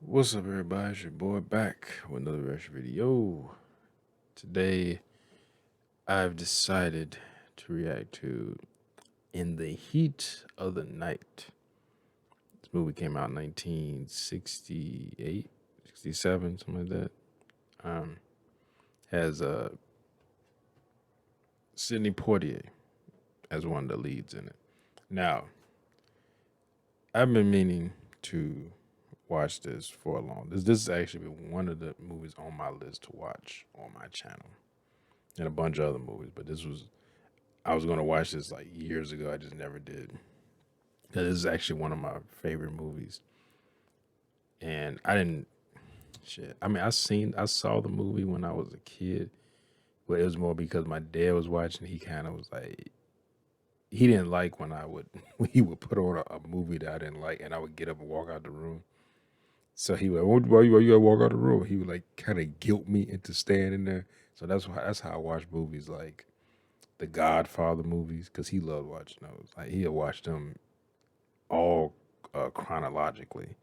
What's up, everybody? It's your boy back with another reaction video. Today, I've decided to react to In the Heat of the Night. This movie came out in 1968, 67, something like that. Has Sidney Poitier as one of the leads in it. Now, I've been meaning to watch this for a long. This has actually been one of the movies on my list to watch on my channel, and a bunch of other movies. But I was gonna watch this like years ago. I just never did. This is actually one of my favorite movies, and I didn't. Shit. I mean, I saw the movie when I was a kid, but it was more because my dad was watching. He kind of was like, he didn't like when when he would put on a movie that I didn't like, and I would get up and walk out the room. So he would, why you gotta walk out the room? He would like kind of guilt me into staying in there. So that's how I watch movies like the Godfather movies, because he loved watching those. Like he'll watch them all chronologically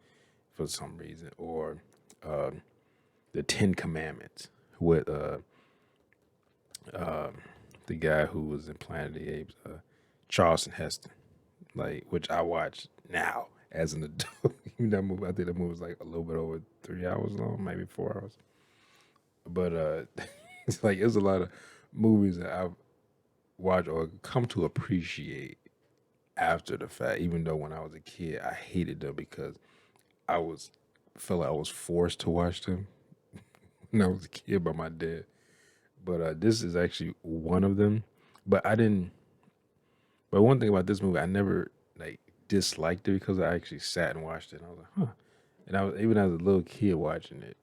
for some reason, or the Ten Commandments with the guy who was in Planet of the Apes, Charleston Heston, like, which I watch now as an adult. That movie, I think that movie was like a little bit over 3 hours long, maybe 4 hours. But it's like there's a lot of movies that I've watched or come to appreciate after the fact, even though when I was a kid I hated them because felt like I was forced to watch them when I was a kid by my dad. But this is actually one of them. But I didn't. But one thing about this movie, I never like disliked it because I actually sat and watched it. And I was like, huh. And I was even as a little kid watching it.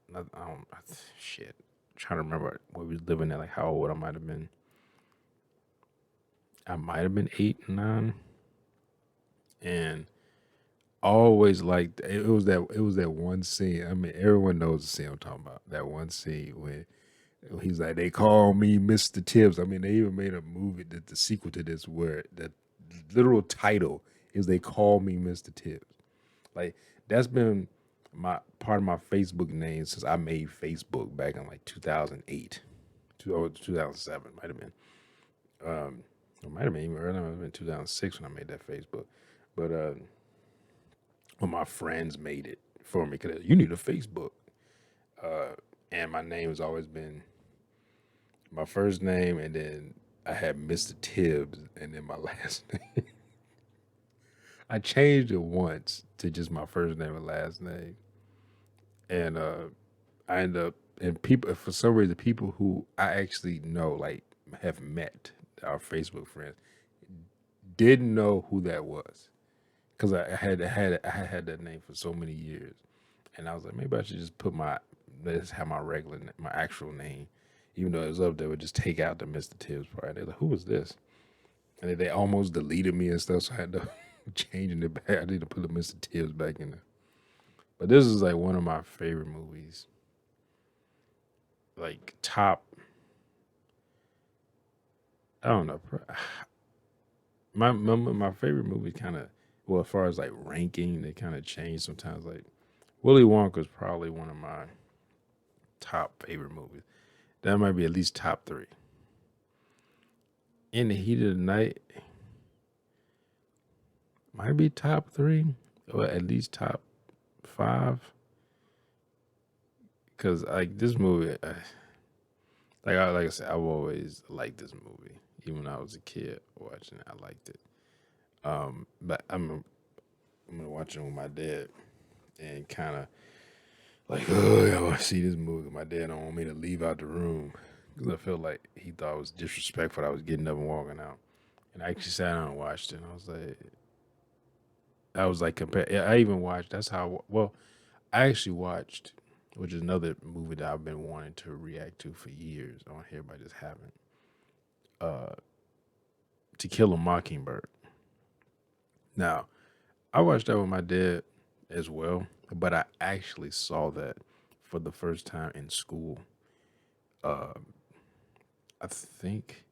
Shit. I'm trying to remember where we was living at, like how old I might have been. I might have been 8, 9, and always liked it. Was that one scene. I mean, everyone knows the scene I'm talking about. That one scene when he's like, they call me Mr. Tibbs. I mean, they even made a movie that the sequel to this where the literal title is "They Call Me Mr. Tibbs." Like that's been my part of my Facebook name since I made Facebook back in like 2008, 2007 might have been. It might have been even earlier. It might have been 2006 when I made that Facebook. But when my friends made it for me, because you need a Facebook. And my name has always been my first name, and then I had Mr. Tibbs, and then my last name. I changed it once to just my first name and last name, and I end up, and people, for some reason, people who I actually know, like have met, our Facebook friends, didn't know who that was, because I had that name for so many years, and I was like, maybe I should just let's have my actual name, even though it was up there, would just take out the Mr. Tibbs part. They're like, who was this? And they almost deleted me and stuff, so I had to changing it back. I need to put the Mr. Tibbs back in there. But this is like one of my favorite movies. Like top, I don't know. My favorite movie kind of, well, as far as like ranking, they kind of change sometimes. Like Willy Wonka is probably one of my top favorite movies. That might be at least top 3. In the Heat of the Night might be top 3, or at least top 5. Cause like this movie, like I said, I've always liked this movie. Even when I was a kid watching it, I liked it. But I'm gonna watch it with my dad, and kind of like, oh, I want to see this movie. My dad don't want me to leave out the room because I felt like he thought it was disrespectful. I was getting up and walking out, and I actually sat down and watched it. And I was like, I even watched. That's how. Well, I actually watched, which is another movie that I've been wanting to react to for years on here, but I just haven't. To Kill a Mockingbird. Now, I watched that with my dad as well, but I actually saw that for the first time in school. I think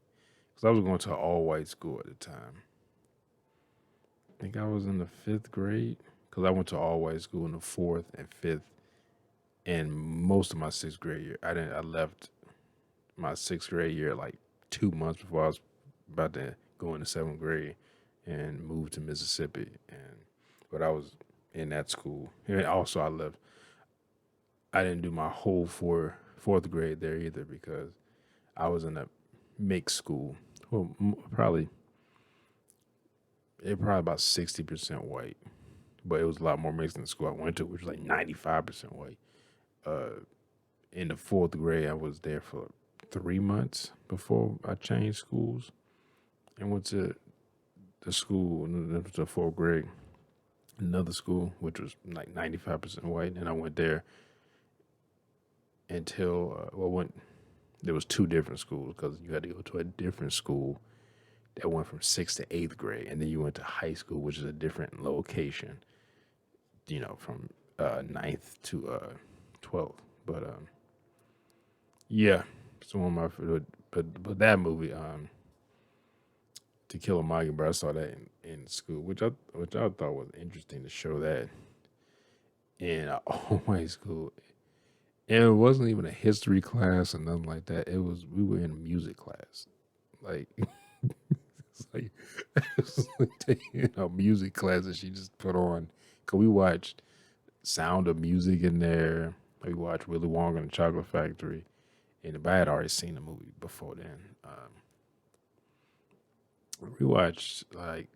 because I was going to an all white school at the time. I think I was in the fifth grade because I went to all white school in the fourth and fifth, and most of my sixth grade year. I didn't. I left my sixth grade year like 2 months before I was about to go into seventh grade and moved to Mississippi. But I was in that school, and also I left. I didn't do my whole fourth grade there either because I was in a mixed school. Well, probably about 60% white, but it was a lot more mixed than the school I went to, which was like 95% white. Uh, in the fourth grade, I was there for 3 months before I changed schools and went to the school in the fourth grade, another school which was like 95% white, and I went there until there was two different schools because you had to go to a different school that went from sixth to eighth grade, and then you went to high school, which is a different location. From ninth to 12th. But yeah, it's one of my favorite. But that movie, To Kill a Mockingbird, I saw that in school, which I thought was interesting to show that in all white school. And it wasn't even a history class or nothing like that. We were in a music class. Like it's like it's like taking a music class that she just put on. Cause we watched Sound of Music in there. We watched Willy Wonka and the Chocolate Factory. And I had already seen the movie before then. We watched like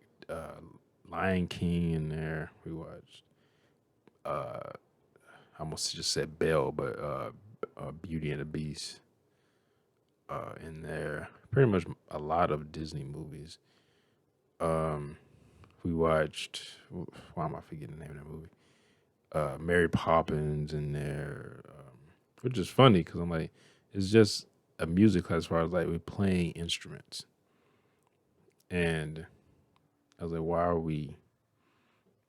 Lion King in there. We watched I almost just said Belle, but Beauty and the Beast in there. Pretty much a lot of Disney movies. Um, we watched. Why am I forgetting the name of that movie? Mary Poppins in there, which is funny because I'm like, it's just a music class as far as like we're playing instruments, and I was like, why are we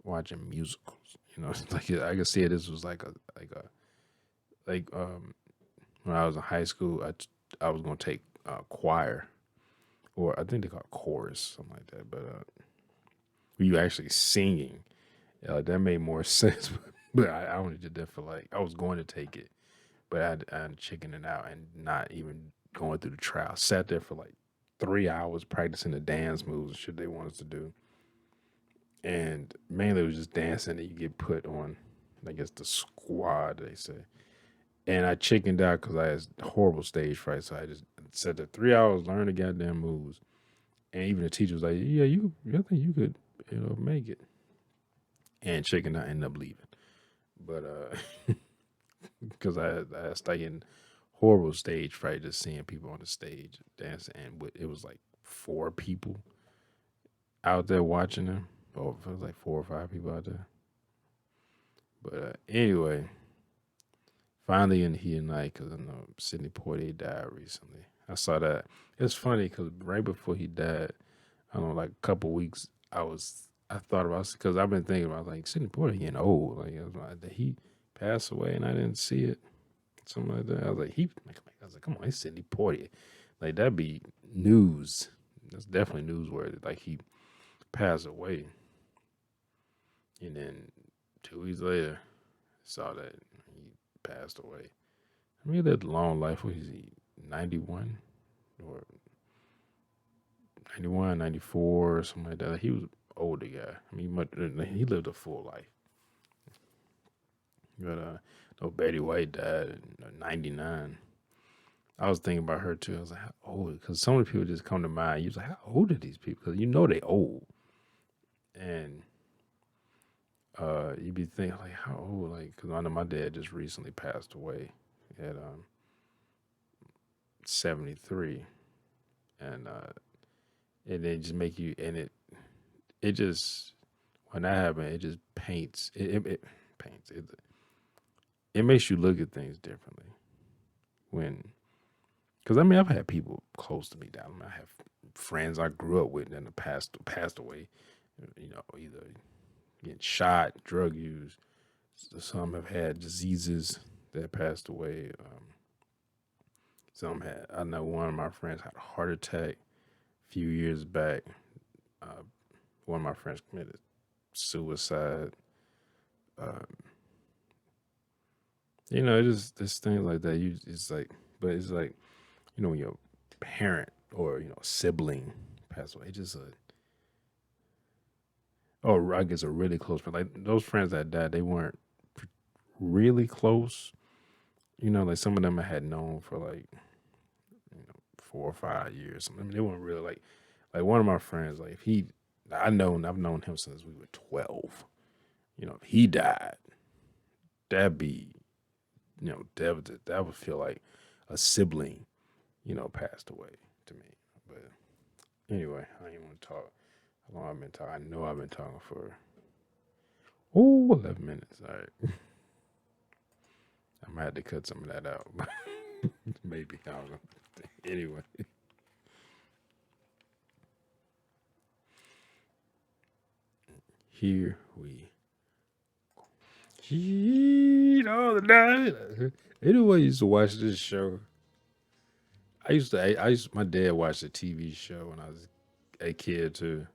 watching musicals? It's like I could see it. This was like when I was in high school, I was gonna take choir, or I think they call it chorus, something like that. But were you actually singing? That made more sense. But I only did that for like I was going to take it, but I chickened it out and not even going through the trial. Sat there for like 3 hours practicing the dance moves and shit they want us to do, and mainly it was just dancing that you get put on. I guess the squad they say, and I chickened out because I had horrible stage fright. So I just sat there 3 hours learning the goddamn moves, and even the teacher was like, "Yeah, I think you could, make it." And chickened out, ended up leaving, but because I started getting horrible stage fright just seeing people on the stage dancing, and it was like four people out there watching them. Oh, it was like 4 or 5 people out there. But anyway, finally in here tonight because I know Sidney Poitier died recently. I saw that. It's funny because right before he died, I don't know, like a couple weeks, I thought about because I've been thinking about like Sidney Poitier getting old. Like, did he pass away and I didn't see it? Something like that. I was like, come on, it's Sidney Poitier. Like that'd be news. That's definitely newsworthy. Like he passed away, and then 2 weeks later, saw that he passed away. I mean, he lived a long life. What is he? 91 or 91, 94 or something like that. Like, he was an older guy. I mean, he lived a full life. But no, Betty White died at 99. I was thinking about her too. I was like, how old? Because so many people just come to mind. You was like, how old are these people? Because they old, and you be thinking like, how old? Like, because I know my dad just recently passed away at 73, and it just make you, and it just when that happened, it just it paints it makes you look at things differently when. Because I mean, I've had people close to me down. I have friends I grew up with that have passed away. Either getting shot, drug use. Some have had diseases that passed away. Some had. I know one of my friends had a heart attack a few years back. Uh, one of my friends committed suicide. Uh, it just this thing like that. It's like, but it's like, when your parent or sibling pass away, just or I guess a really close friend. Like those friends that died, they weren't really close. Like some of them I had known for like 4 or 5 years. I mean, they weren't really like one of my friends. Like if I've known him since we were 12. If he died, that'd be, that would feel like a sibling, passed away to me. But anyway, I ain't want to talk. How long I've been talking? I know I've been talking for 11 minutes. All right, I might have to cut some of that out. Maybe I don't know. Anyway, here we. Heat all the night. Anyway, I used to watch this show. My dad watched a TV show when I was a kid too.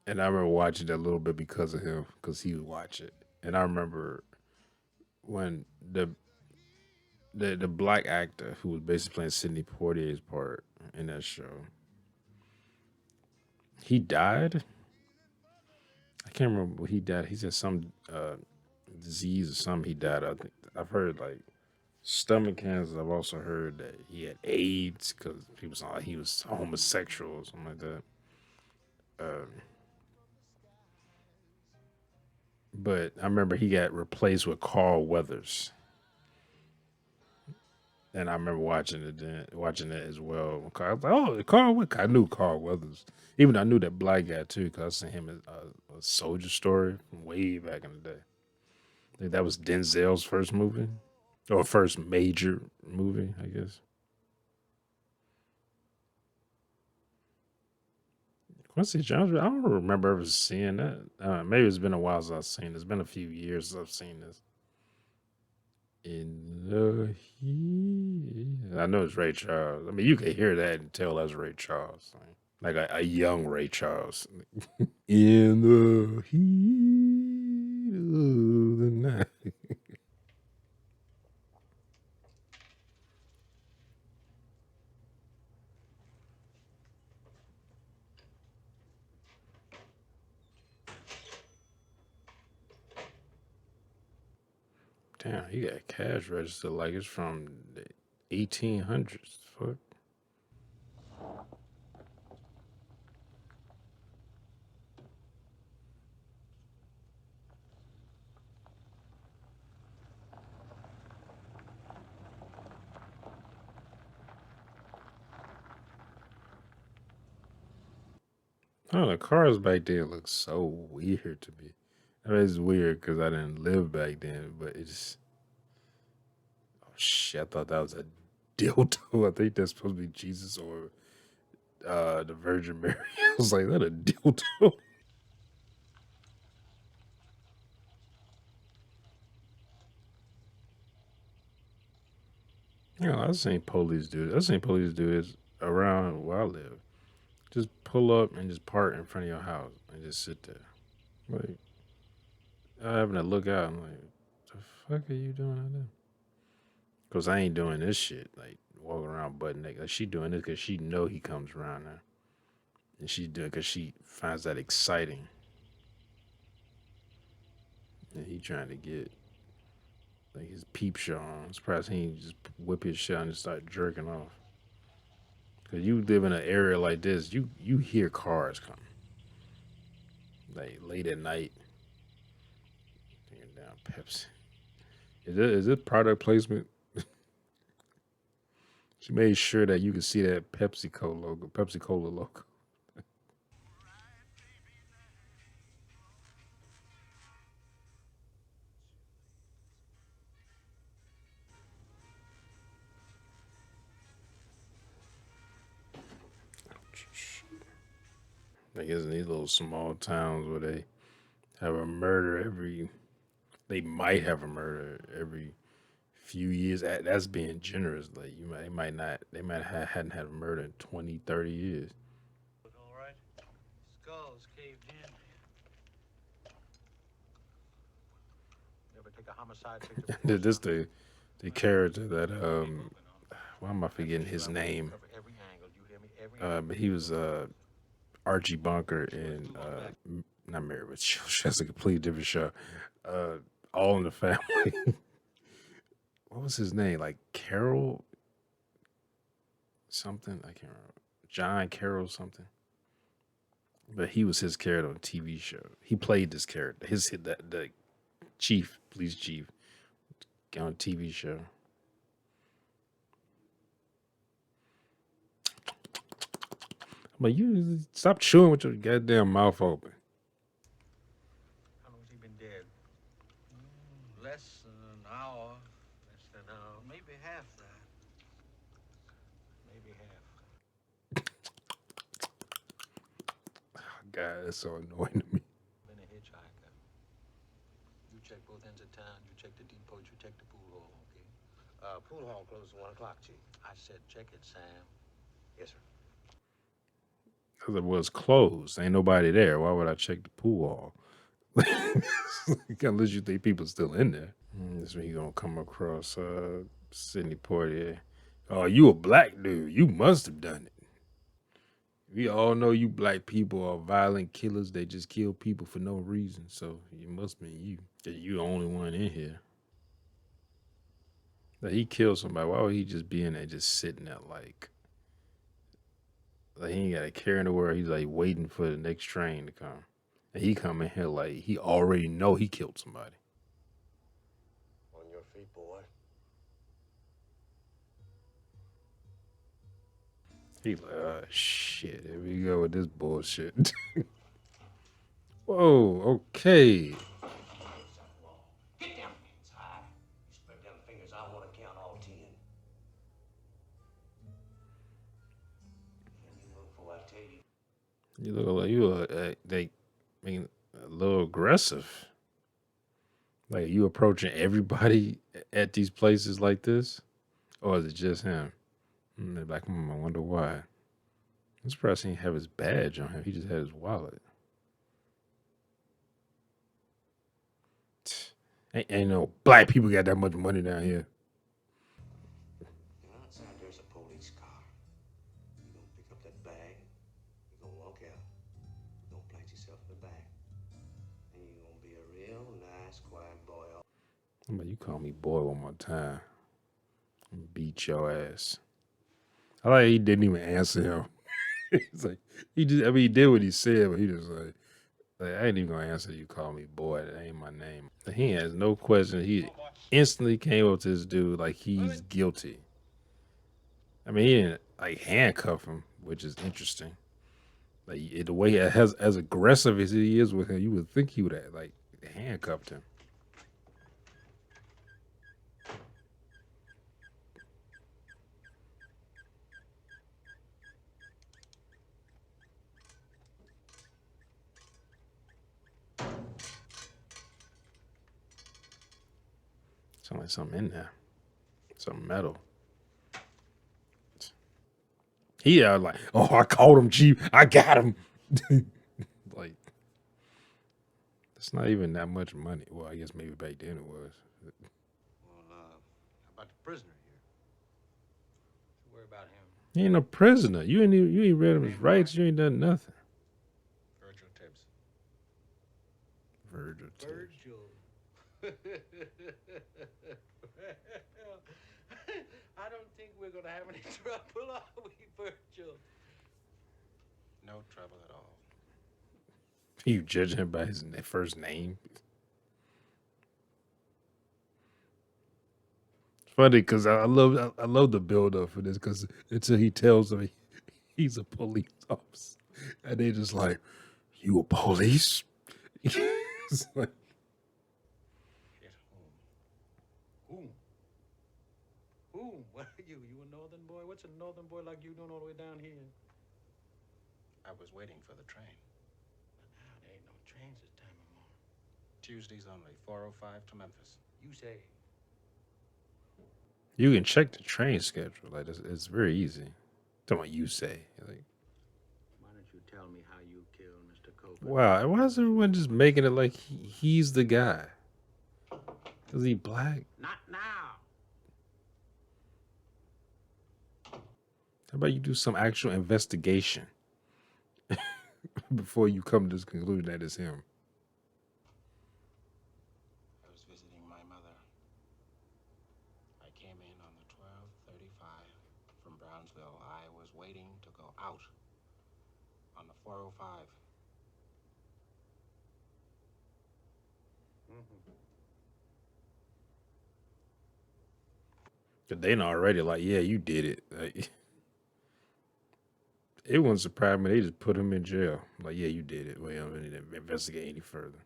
And I remember watching that a little bit because of him, because he would watch it. And I remember when the black actor who was basically playing Sidney Poitier's part in that show, he died. I can't remember what he died. He said some disease or something. He died. I've heard like stomach cancer. I've also heard that he had AIDS because he was homosexual or something like that. Um, but I remember he got replaced with Carl Weathers, and I remember watching it as well. I was like, oh, I knew Carl Weathers. Even though I knew that black guy too, because I seen him in a Soldier Story from way back in the day. I think that was Denzel's first movie or first major movie, I guess. Quincy Jones, I don't remember ever seeing that. Maybe it's been a while since I've seen it. It's been a few years since I've seen this. In the heat. I know it's Ray Charles. I mean, you can hear that and tell that's Ray Charles. Like a young Ray Charles. In the heat of the night. Damn, he got cash register like it's from the 1800s. Fuck. Oh, the cars back then look so weird to me. I mean, it's weird because I didn't live back then, but it's oh shit. I thought that was a dildo. I think that's supposed to be Jesus or the Virgin Mary. I was like, that a dildo. I've seen police do this around where I live. Just pull up and just park in front of your house and just sit there. Like, I having to look out. I'm like, the fuck are you doing out there? Because I ain't doing this shit. Like, walking around butt naked. Like, she doing this because she know he comes around now. And she do it because she finds that exciting. And he trying to get, like, his peep show on. I'm surprised he ain't just whip his shit and just start jerking off. Because you live in an area like this, you hear cars coming. Like, late at night. Taking down Pepsi. Is it product placement? She made sure that you could see that Pepsi Cola logo. Like it's in these little small towns where they have a murder every. They might have a murder every few years. That's being generous. Like they might have hadn't had a murder in 20, 30 years. All right. Skulls caved in. You ever take a homicide picture before? This the character that why am I forgetting his name? Cover every angle. You hear me? Every But he was Archie Bunker in not Married with Children. That's a completely different show. Uh, All in the Family. What was his name? Like Carol something? I can't remember. John Carroll something. But he was his character on a TV show. He played this character. His the chief, police chief, on a TV show. But you stop chewing with your goddamn mouth open. How long has he been dead? Less than an hour. Less than an hour. Maybe half that. Maybe half. Oh, God, that's so annoying to me. Been a hitchhiker. You check both ends of town. You check the depot. You check the pool hall, okay? Pool hall closes at 1 o'clock, Chief. I said check it, Sam. Yes, sir. Because it was closed. Ain't nobody there. Why would I check the pool hall? Unless you think people still in there. This when you gonna come across Sidney Poitier. Oh, you a black dude. You must have done it. We all know you black people are violent killers. They just kill people for no reason. So it must be you. You the only one in here. That he killed somebody. Why would he just be in there just sitting there like he ain't got a care in the world. He's like waiting for the next train to come. And he come in here like he already know he killed somebody. On your feet, boy. He like, oh shit, here we go with this bullshit. Whoa, okay. Get down, hands high. You spread them fingers, I want to count all 10. And you look for what I tell you. You look like you they being a little aggressive. Like you approaching everybody at these places like this, or is it just him? They're like, I wonder why. I'm surprised he didn't have his badge on him. He just had his wallet. Ain't no black people got that much money down here. And outside there's a police car. You're going to pick up that bag. You're going to walk out. You're going to plant yourself in the back. And you're going to be a real nice, quiet boy. I'm like, you call me boy one more time. I'm beat your ass. I like he didn't even answer him. He's like, he he did what he said, but he just like I ain't even gonna answer you. Call me boy. That ain't my name. He has no question. He instantly came up to this dude like he's guilty. I mean, he didn't like handcuff him, which is interesting. Like the way as aggressive as he is with him, you would think he would have like handcuffed him. Sound like something in there. Some metal. He like, oh, I caught him, Chief. I got him. Like, it's not even that much money. Well, I guess maybe back then it was. Well, how about the prisoner here? Don't worry about him. He ain't no prisoner. You ain't read him his rights. You ain't done nothing. Virgil Tibbs. Virgil Tibbs. Virgil. I don't think we're gonna have any trouble, are we, Virgil? No trouble at all. You judging him by his first name? It's funny because I love the build up for this because until he tells him he's a police officer, and they just like, you a police? It's like, Get home. Whom? What are you? You a northern boy? What's a northern boy like you doing all the way down here? I was waiting for the train. But now there ain't no trains this time of morning. Tuesdays only, 4:05 to Memphis. You say. You can check the train schedule. Like it's very easy. Talking about you say. Like, Why don't you tell me how you killed Mr. Copeland? wow, why is everyone just making it like he's the guy? Is he black? Not now. How about you do some actual investigation before you come to this conclusion that it's him? I was visiting my mother. I came in on the 12:35 from Brownsville. I was waiting to go out on the 405. They know already. Like, yeah, you did it. Like, it wouldn't surprise me. They just put him in jail. Like, yeah, you did it. We don't need to investigate any further.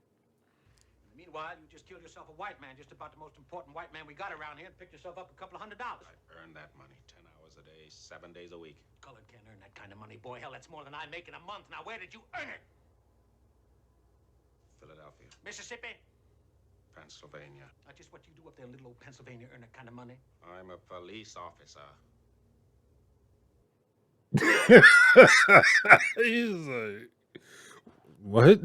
Meanwhile, you just killed yourself a white man, just about the most important white man we got around here, and picked yourself up $200. I earned that money 10 hours a day, 7 days a week. Colored can't earn that kind of money, boy. Hell, that's more than I make in a month. Now, where did you earn it? Philadelphia. Mississippi? Pennsylvania. Just what you do up there in little old Pennsylvania, earn that kind of money? I'm a police officer. He's like, what?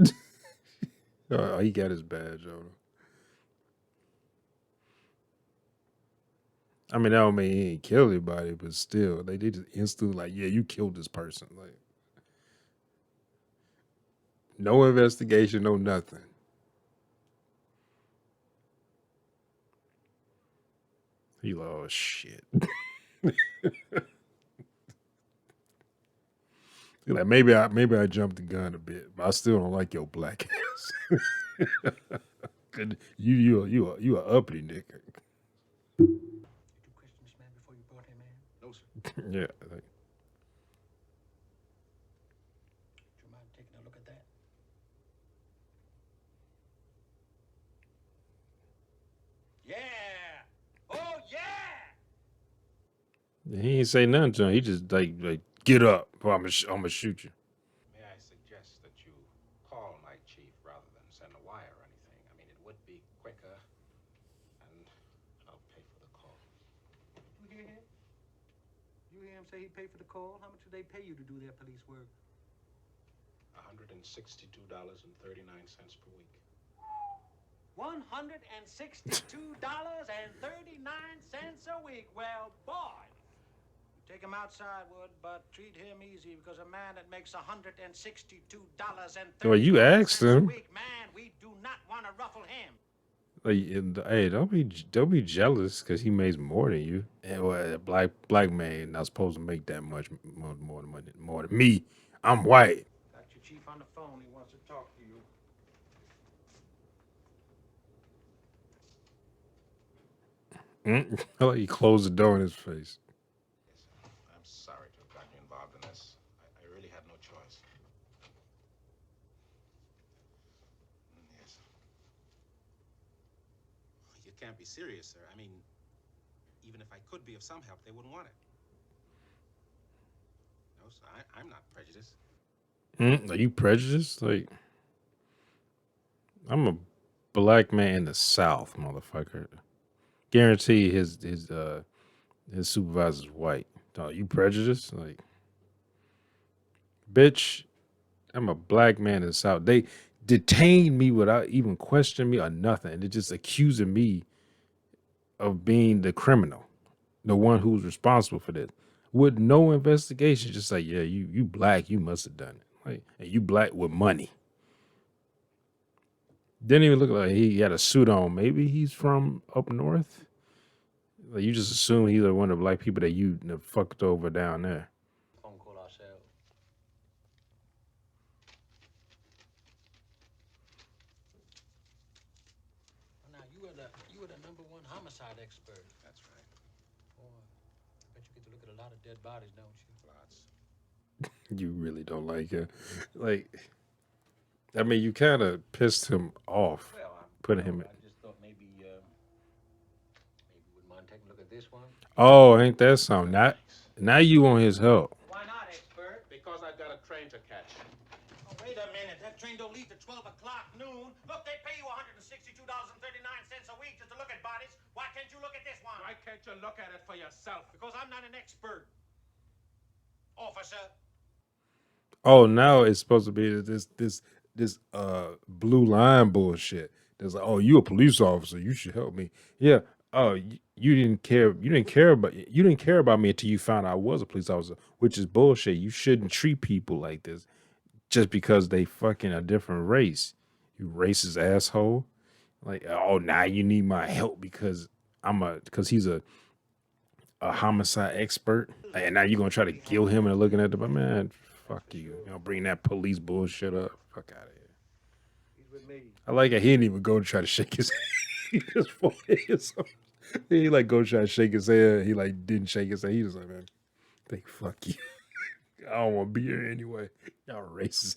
Oh, he got his badge on. I mean, that don't mean he ain't kill anybody, but still, they just instantly like, yeah, you killed this person. Like, no investigation, no nothing. He like, oh shit. He like, maybe I jumped the gun a bit, but I still don't like your black ass. You a uppity nigga. Did you question this man before you brought him in? No, sir. Yeah. Like, Do you mind taking a look at that? Yeah! Oh, yeah! he ain't say nothing to him. He just like get up, or I'm gonna shoot you. May I suggest that you call my chief rather than send a wire or anything? I mean, it would be quicker, and I'll pay for the call. You hear him? You hear him say he'd pay for the call? How much do they pay you to do their police work? $162.39 per week. $162.39 a week. Well, boy. Take him outside, Wood, but treat him easy because a man that makes $162.39 Well, you asked him. a week, man, we do not want to ruffle him. Like, hey, don't be jealous because he makes more than you. And well, a black man not supposed to make that much more than me. I'm white. Got your chief on the phone. He wants to talk to you. I like he closed the door in his face. Yes, I'm sorry to have gotten you involved in this. I really had no choice. Yes. You can't be serious, sir. I mean, even if I could be of some help, they wouldn't want it. No, sir, I'm not prejudiced. Are you prejudiced? Like, I'm a black man in the South, motherfucker. Guarantee his supervisor's white. Are you prejudiced? Like, bitch, I'm a black man in the South. They detained me without even questioning me or nothing. They're just accusing me of being the criminal, the one who's responsible for this. With no investigation, just like, yeah, you black, you must have done it. Like, and you black with money. Didn't even look like he had a suit on. Maybe he's from up north. Like, you just assume he's one of the black people that you fucked over down there. Phone call ourselves. Now you were the number one homicide expert. That's right. Boy, I bet you get to look at a lot of dead bodies, don't you? Lots. You really don't like it. Like, I mean, you kind of pissed him off, putting him in. I just thought maybe you wouldn't mind taking a look at this one. Oh, ain't that something? Now you want his help. Why not, expert? Because I've got a train to catch. Oh, wait a minute. That train don't leave till 12 o'clock noon. Look, they pay you $162.39 a week just to look at bodies. Why can't you look at this one? Why can't you look at it for yourself? Because I'm not an expert. Officer. Oh, now it's supposed to be this blue line bullshit. There's like, oh, you a police officer, you should help me. Yeah. Oh, you didn't care. You didn't care about me until you found out I was a police officer, which is bullshit. You shouldn't treat people like this just because they fucking a different race. You racist asshole. Like, oh, now you need my help because he's a homicide expert, and now you're gonna try to kill him and looking at the man. Fuck you. You know, bring that police bullshit up. Fuck out of here. He's with me. I like it. He didn't even go to try to shake his head. He like go try to shake his head. He like didn't shake his head. He was like, man, think fuck you. I don't want to be here anyway. Y'all racist.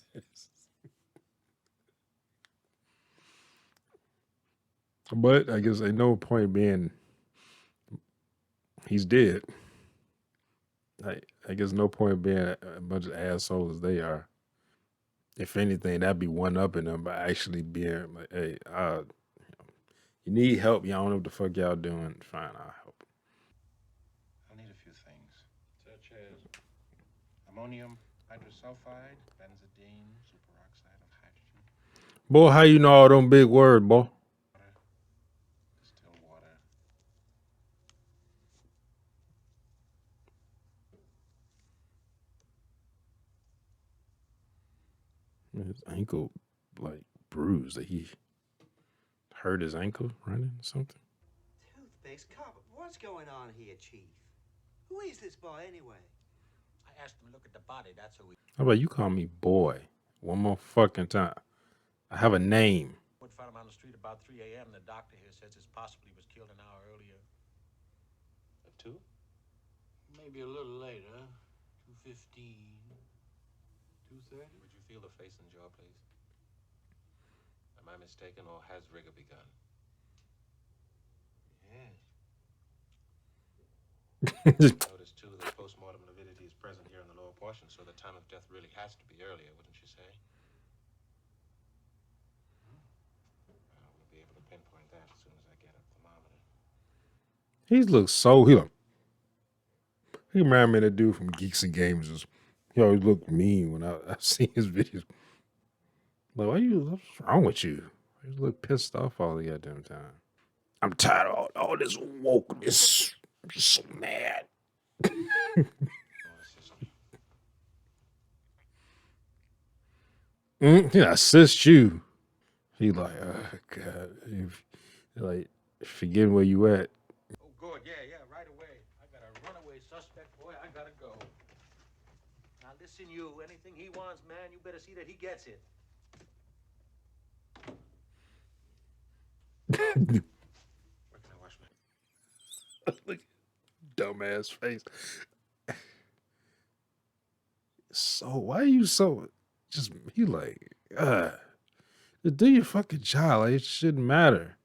But I guess ain't no point being he's dead. I guess no point being a bunch of assholes as they are. If anything, that'd be one up in them by actually being like, hey, you need help. Y'all don't know what the fuck y'all doing. Fine, I'll help. I'll need a few things. Such as ammonium hydrosulfide, benzidine, superoxide of hydrogen. Boy, how you know all them big words, boy? Distilled water. His ankle like bruised. That he hurt his ankle running or something. Toothpicks, what's going on here, Chief? Who is this boy anyway? I asked him to look at the body. That's who he. How about you call me boy one more fucking time? I have a name. We found him on the street about 3 a.m. The doctor here says it's possible he was killed an hour earlier. At 2? Maybe a little later. 2:15. 2:30? Would you feel the face and jaw, please? Am I mistaken, or has rigor begun? Yes. Notice, too, that postmortem lividity is present here in the lower portion, so the time of death really has to be earlier, wouldn't you say? We'll be able to pinpoint that as soon as I get a thermometer. He looks he reminded me of the dude from Geeks and Gamers. He always looked mean when I see his videos. Like, what's wrong with you? You look pissed off all the goddamn time. I'm tired of all this wokeness. I'm just so mad. He assist you. He like, oh God. He like, forgetting where you at. Oh, good. Yeah, right away. I got a runaway suspect, boy. I gotta go. Now, listen, you. Anything he wants, man, you better see that he gets it. Where can I wash my... Look, dumbass face. So why are you so just he like just do your fucking job. Like, it shouldn't matter.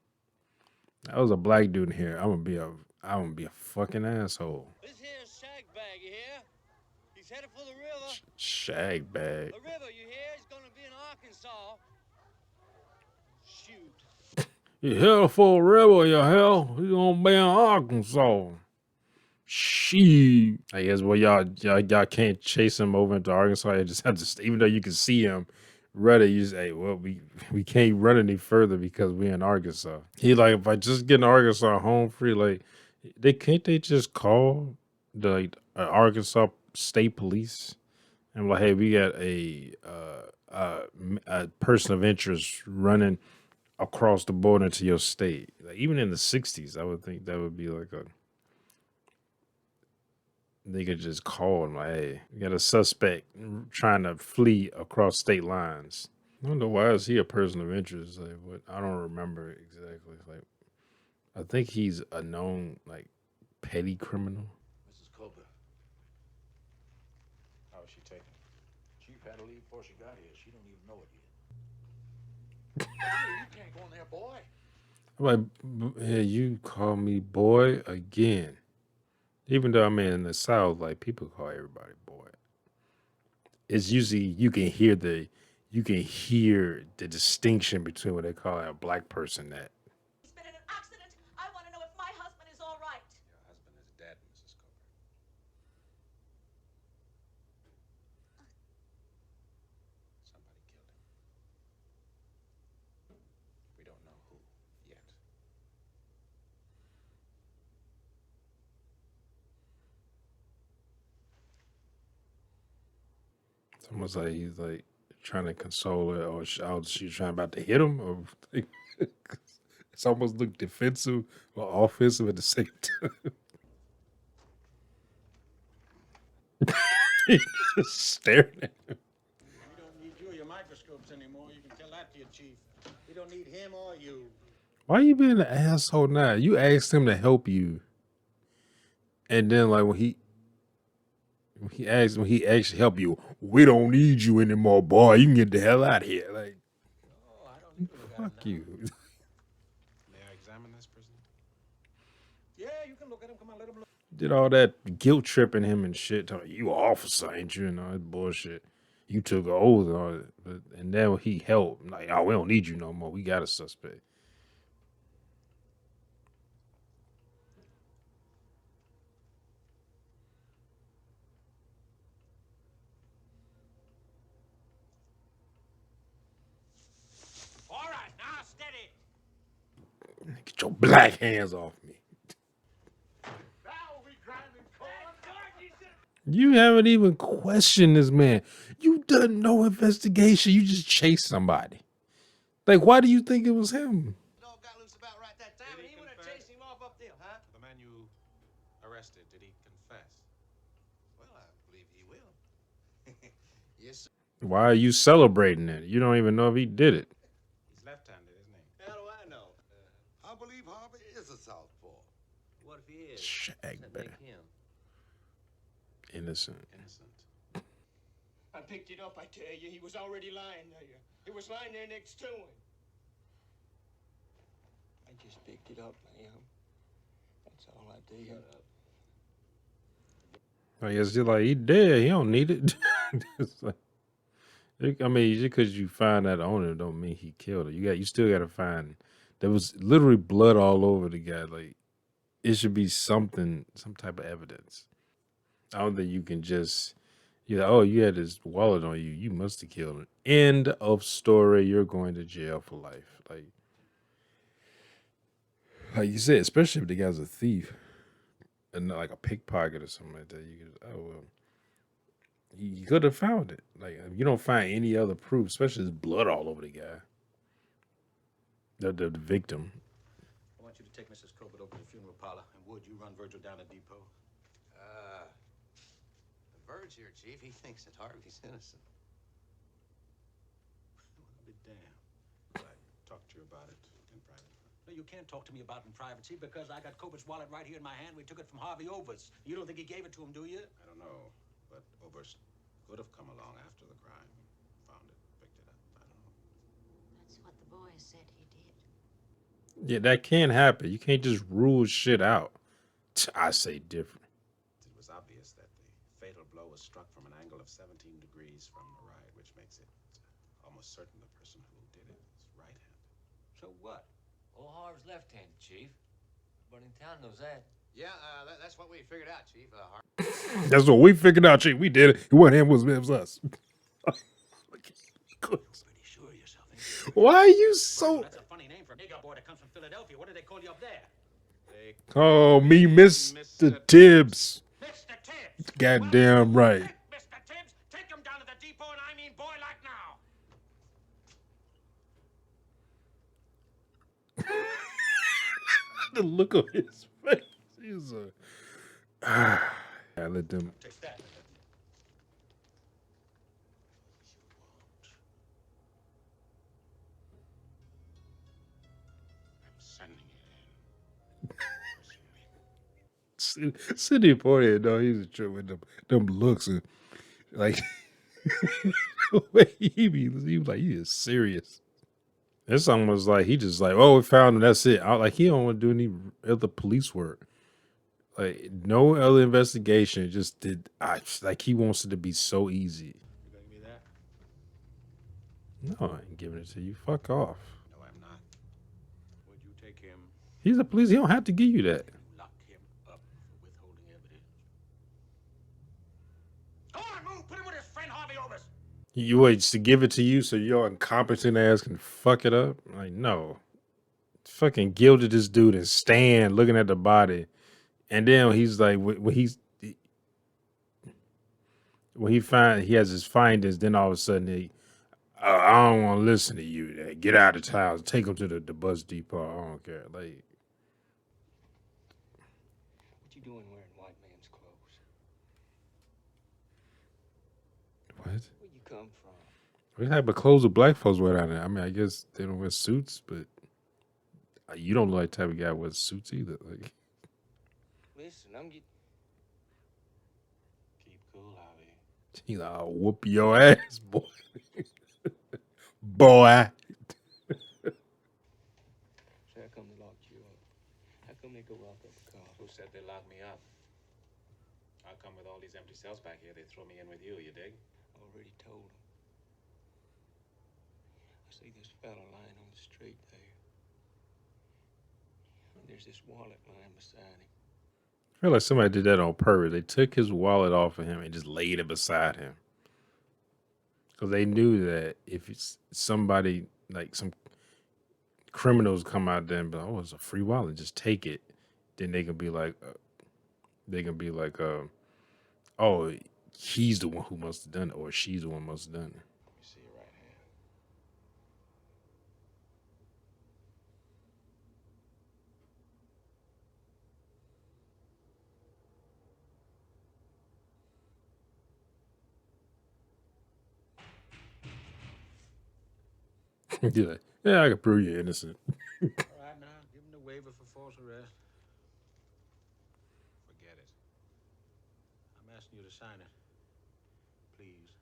That was a black dude in here. I'm gonna be a fucking asshole. This here's Shag Bag, you hear? He's headed for the river. Shag bag. The river, you hear? He's gonna be in Arkansas. Shoot. You hell for a rebel, you hell. You gonna be in Arkansas. She. I guess y'all can't chase him over into Arkansas. You just have to, even though you can see him running, you just we can't run any further because we're in Arkansas. He like, if I just get in Arkansas home free, like they just call the Arkansas State Police and like, hey, we got a person of interest running across the border to your state. Like, even in the 60s, I would think that would be like they could just call him like, hey, we got a suspect trying to flee across state lines. I don't know, why is he a person of interest? Like, what? I don't remember exactly. Like, I think he's a known like petty criminal. Mrs. Colbert. How is she taken? Chief had to leave before she got here. She don't even know it yet. You can't go in there, boy. I'm like, hey, you call me boy again. Even though I'm in the South, like, people call everybody boy. It's usually you can hear you can hear the distinction between what they call a black person that. He's been in an accident. I want to know if my husband is all right. Your husband is dead, Mrs. Cooper. Somebody killed him. We don't know who yet. It's almost like he's like trying to console her, or she's trying about to hit him, or it's almost look defensive or offensive at the same time. He just staring at him. We don't need you or your microscopes anymore. You can tell that to your chief. We don't need him or you. Why you being an asshole now? You asked him to help you, and then like when he actually help you, we don't need you anymore, boy. You can get the hell out of here. Like, Oh, I don't need to look at him fuck now. you. May I examine this prisoner? Yeah, you can look at him. Come on, let him look. Did all that guilt tripping him and shit. Talking, you an officer, ain't you? And all that bullshit. You took an oath and all that. And then when he helped, like, oh, we don't need you no more. We got a suspect. All right, now steady. Get your black hands off me. You haven't even questioned this man. You done no investigation. You just chased somebody. Like, why do you think it was him? Dog got loose about right that time, and he would have chased him off up there, huh? The man you arrested, did he confess? Well, I believe he will. Yes, sir. Why are you celebrating it? You don't even know if he did it. He's left-handed, isn't he? How do I know? I believe Harvey is a southpaw. What if he is? Shag Doesn't bear. make him. Innocent. Innocent. I picked it up, I tell you. He was already lying there. He was lying there next to him. I just picked it up, ma'am. That's all I did. I guess you're like, he dead. He don't need it. It's like, I mean, just because you find that owner don't mean he killed it. You still got to find. There was literally blood all over the guy. Like, it should be something, some type of evidence. I don't think you can just, you're like, oh, you had this wallet on you. You must have killed him. End of story. You're going to jail for life. Like you said, especially if the guy's a thief and not like a pickpocket or something like that. You could, oh well, you could have found it. Like, if you don't find any other proof, especially there's blood all over the guy, the victim. I want you to take Mrs. Colbert over to the funeral parlor. And Wood, you run Virgil down to depot. The Verge here, Chief, he thinks that Harvey's innocent. I'll be damned. I talked to you about it in private. No, you can't talk to me about it in privacy because I got Cobert's wallet right here in my hand. We took it from Harvey Oates. You don't think he gave it to him, do you? I don't know, but Oberst could have come along after the crime, found it, picked it up. I don't know. That's what the boy said he did. Yeah, that can happen. You can't just rule shit out. I say different. It was obvious that the fatal blow was struck from an angle of 17 degrees from the right, which makes it almost certain the person who did it is right-handed. So what? Old Harv's left-handed, Chief. Everybody in town knows that. Yeah, that's what we figured out, Chief. That's what we figured out, Chief. We did it. It wasn't him, it was us. Pretty sure of yourself, ain't you? Why are you so... That's a funny name for a nigger boy that comes from Philadelphia. What do they call you up there? They Oh, me, Mr. Tibbs. Mr. Tibbs. Goddamn right. Mr. Tibbs, take him down to the depot, and I mean boy like now. The look on his face. He's I let them... Take that. I'm sending it in. Sidney Poitier, no, he's a trip with them looks and like the way he was like, he is serious. It's almost like he just like, oh, we found him, that's it. Like, he don't want to do any other police work. Like, no other investigation. Just did like he wants it to be so easy. You gonna be there? No, I ain't giving it to you. Fuck off. No, I'm not. Would you take him? He's a police. He don't have to give you that. Lock him up for withholding evidence. Go on, move. Put him with his friend Harvey Oates. You wait to give it to you so your incompetent ass can fuck it up? Like, no. Fucking guilted this dude and stand looking at the body. And then he's like, when he has his findings, then all of a sudden I don't want to listen to you. Get out of town. Take him to the bus depot. I don't care. Like, What you doing wearing white man's clothes? what? Where you come from? What type of clothes do black folks wear down there? I mean, I guess they don't wear suits, but you don't look like the type of guy who wears suits either. Like, Listen, I'm getting... Keep cool, Harvey. he's like, I'll whoop your ass, boy. Boy. So how come they locked you up? How come they go lock up a car? Who said they locked me up? I'll come with all these empty cells back here. They throw me in with you dig? Already told them. I see this fella lying on the street there. And there's this wallet lying beside him. I feel like somebody did that on purpose. They took his wallet off of him and just laid it beside him. Because they knew that if it's somebody, like some criminals come out there and be like, oh, it's a free wallet, just take it. Then they can be like, oh, he's the one who must have done it, or she's the one who must have done it. Let me see your right hand. You're like, yeah, I can prove you're innocent. All right, now, give him the waiver for false arrest. Forget it. I'm asking you to sign it. Please.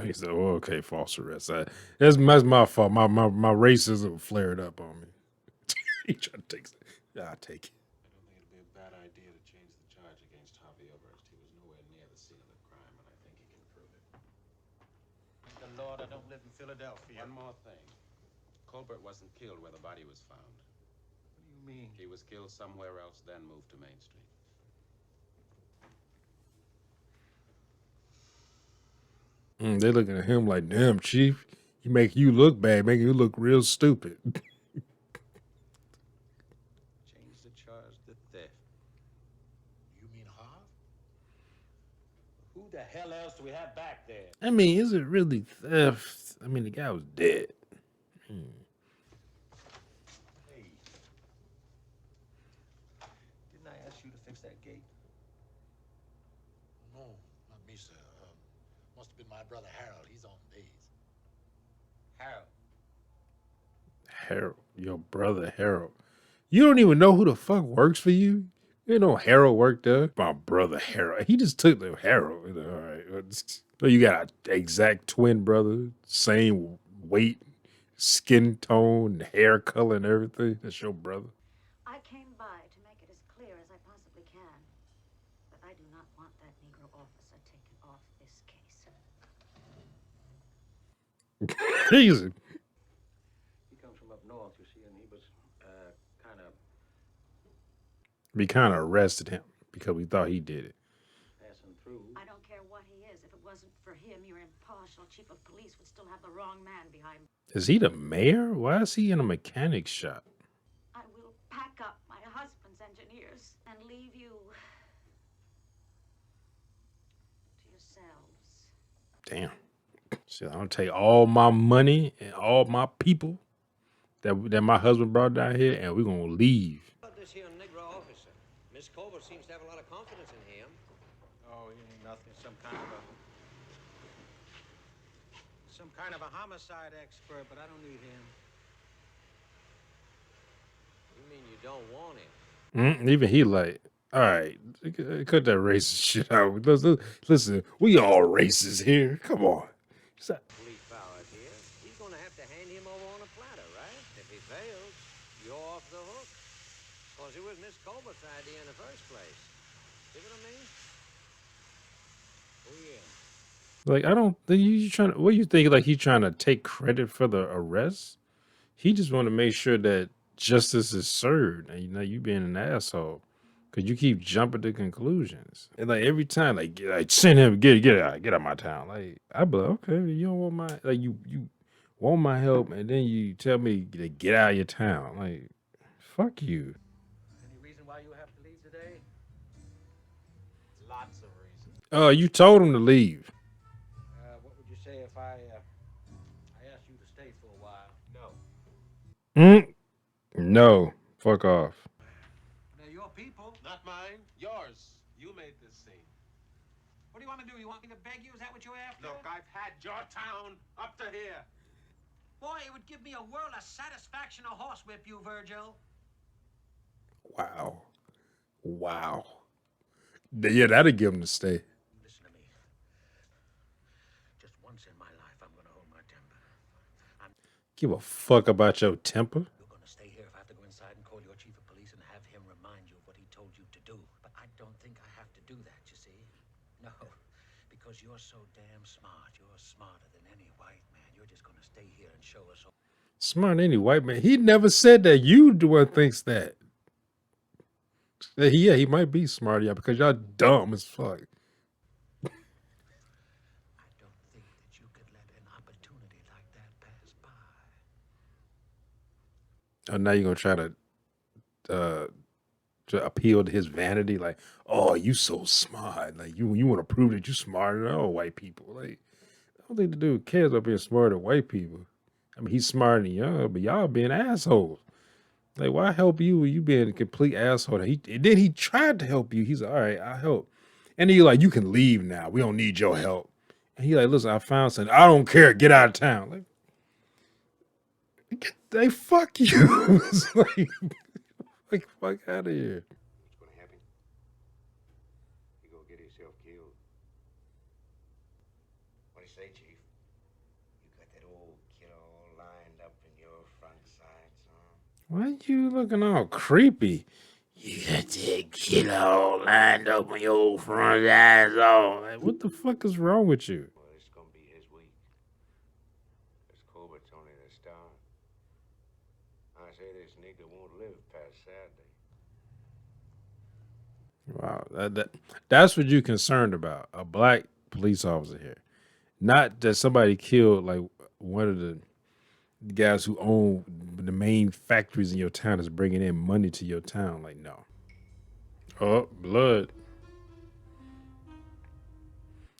He said, oh, okay, false arrest. That's my fault. My racism flared up on me. He tried to take it. Yeah, I'll take it. I don't think it'd be a bad idea to change the charge against Harvey Oates. He was nowhere near the scene of the crime, and I think he can prove it. Thank the Lord I don't live in Philadelphia. One more thing. Colbert wasn't killed where the body was found. What do you mean? He was killed somewhere else, then moved to Main Street. They looking at him like, damn, Chief, he make you look bad, making you look real stupid. Change the charge to theft. You mean Harv? Who the hell else do we have back there? I mean, is it really theft? I mean, the guy was dead. Hey. Didn't I ask you to fix that gate? No, not me, sir. Must have been my brother Harold. He's on days. Harold. Harold, your brother Harold. You don't even know who the fuck works for you? You know Harold worked there? My brother Harold. He just took the Harold. All right. So you got an exact twin brother, same weight, skin tone, hair color, and everything. That's your brother. I came by to make it as clear as I possibly can. But I do not want that Negro officer taken off this case. Easy. He comes from up north, you see, and he was We kind of arrested him because we thought he did it. passing through. I don't care what he is. If it wasn't for him, your impartial chief of police would still have the wrong man behind me. Is he the mayor? Why is he in a mechanic shop? I will pack up my husband's engineers and leave you to yourselves. Damn. So I'm gonna take all my money and all my people that my husband brought down here, and we're gonna leave. About this here Negro officer. Miss Colbert seems to have a lot of confidence in him. Oh, he ain't nothing. Some kind of a homicide expert, but I don't need him. You mean you don't want him? Even he like, all right, cut that racist shit out. Listen, we all racist here. Come on. Police powers here. He's gonna have to hand him over on a platter, right? If he fails, you're off the hook. Because it was Miss Colbert's idea in the first place. See what I mean? Oh, yeah. Like, I don't think you trying to, what you think, like he trying to take credit for the arrest? He just want to make sure that justice is served. And you know, you being an asshole. Cause you keep jumping to conclusions. And like every time, like send him, get out of my town. Like, I be like, okay, you don't want my, like you want my help, and then you tell me to get out of your town. Like, fuck you. Any reason why you have to leave today? Lots of reasons. You told him to leave. What would you say if I asked you to stay for a while? No. Mm? No. Fuck off. They're your people. Not mine, yours. You made this scene. What do you want me to do? You want me to beg you? Is that what you're after? Look, I've had your town up to here. Boy, it would give me a world of satisfaction to horsewhip you, Virgil. Wow. Wow. Yeah, that'd give him to stay. Listen to me. Just once in my life, I'm going to hold my temper. Give a fuck about your temper. You're going to stay here if I have to go inside and call your chief of police and have him remind you of what he told you to do. But I don't think I have to do that, you see? No, because you're so damn smart. You're smarter than any white man. You're just going to stay here and show us all. Smart any white man. He never said that. You the one thinks that. Yeah, he might be smart, yeah, because y'all dumb as fuck. I don't think that you could let an opportunity like that pass by. Oh, now you're gonna try to appeal to his vanity, like, oh, you so smart. Like you want to prove that you're smarter than all white people. Like, I don't think the dude cares about being smarter than white people. I mean, he's smarter than y'all, but y'all being assholes. Like, why help you when you being a complete asshole? And then he tried to help you. He's like, all right, I'll help. And then you're like, you can leave now. We don't need your help. And he like, listen, I found something. I don't care. Get out of town. Like, fuck you. It's like, fuck out of here. What's going to happen? You go get yourself killed. What do you say, Chief? You got that old killer all lined up in your front sights, huh? Why you looking all creepy? You got that killer all lined up on your old front eyes all. Like, what the fuck is wrong with you? Well, it's going to be his week. Because Colbert's only the start. I say this nigga won't live past Saturday. Wow, that's what you're concerned about. A black police officer here. Not that somebody killed like one of the guys who own the main factories in your town is bringing in money to your town. Like, no. Oh, blood.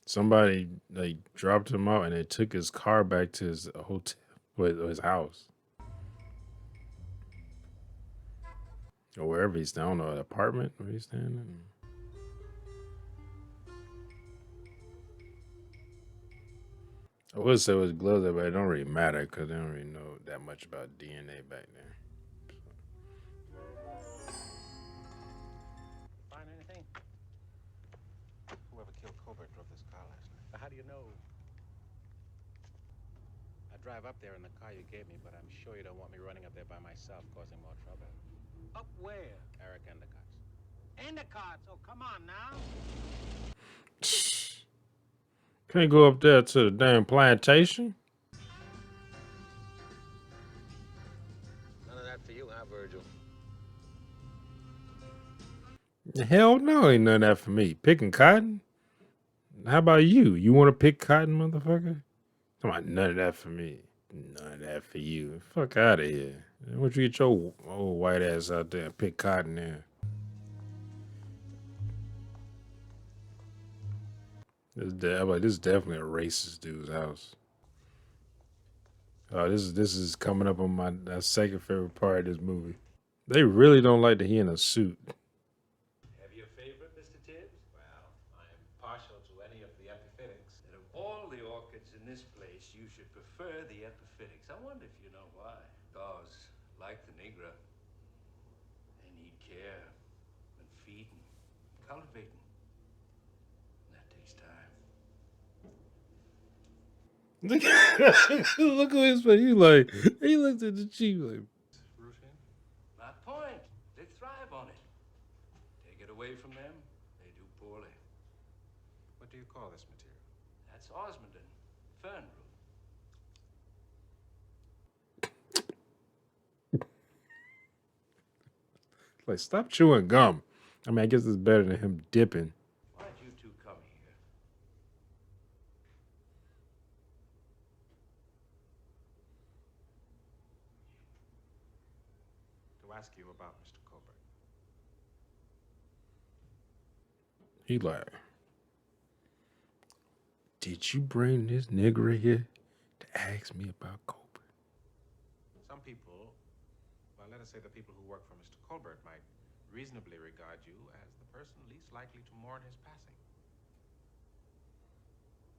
Somebody like dropped him out and they took his car back to his hotel, or his house, or wherever he's staying. I don't know, an apartment where he's staying in. I would say it was gloves, but it don't really matter because they don't really know that much about DNA back then. Find anything? Whoever killed Colbert drove this car last night. How do you know? I drive up there in the car you gave me, but I'm sure you don't want me running up there by myself, causing more trouble. Up where? Eric Endicott's. Endicott's. Oh, come on now. Can't go up there to the damn plantation. None of that for you, huh, Virgil? Hell no, ain't none of that for me. Picking cotton? How about you? You want to pick cotton, motherfucker? Come on, none of that for me. None of that for you. Fuck out of here. Why don't you get your old white ass out there and pick cotton there? This is definitely a racist dude's house. Oh, this is coming up on my second favorite part of this movie. They really don't like that he in a suit. Have your favorite, Mr. Tibbs? Well, I'm partial to any of the epiphytics. And of all the orchids in this place, you should prefer the epiphytics. I wonder if you know why. Because, like the Negra, they need care and feeding, and cultivating. And that takes time. Look at his face. He looked at the chief like, Routine? My point. They thrive on it. Take it away from them, they do poorly. What do you call this material? That's Osmond and Fernbrook. Like, stop chewing gum. I mean, I guess it's better than him dipping. Why did you two come here? To ask you about Mr. Colbert. He like, did you bring this nigger here to ask me about Colbert? Some people, well, let us say the people who work for Mr. Colbert might reasonably regard you as the person least likely to mourn his passing.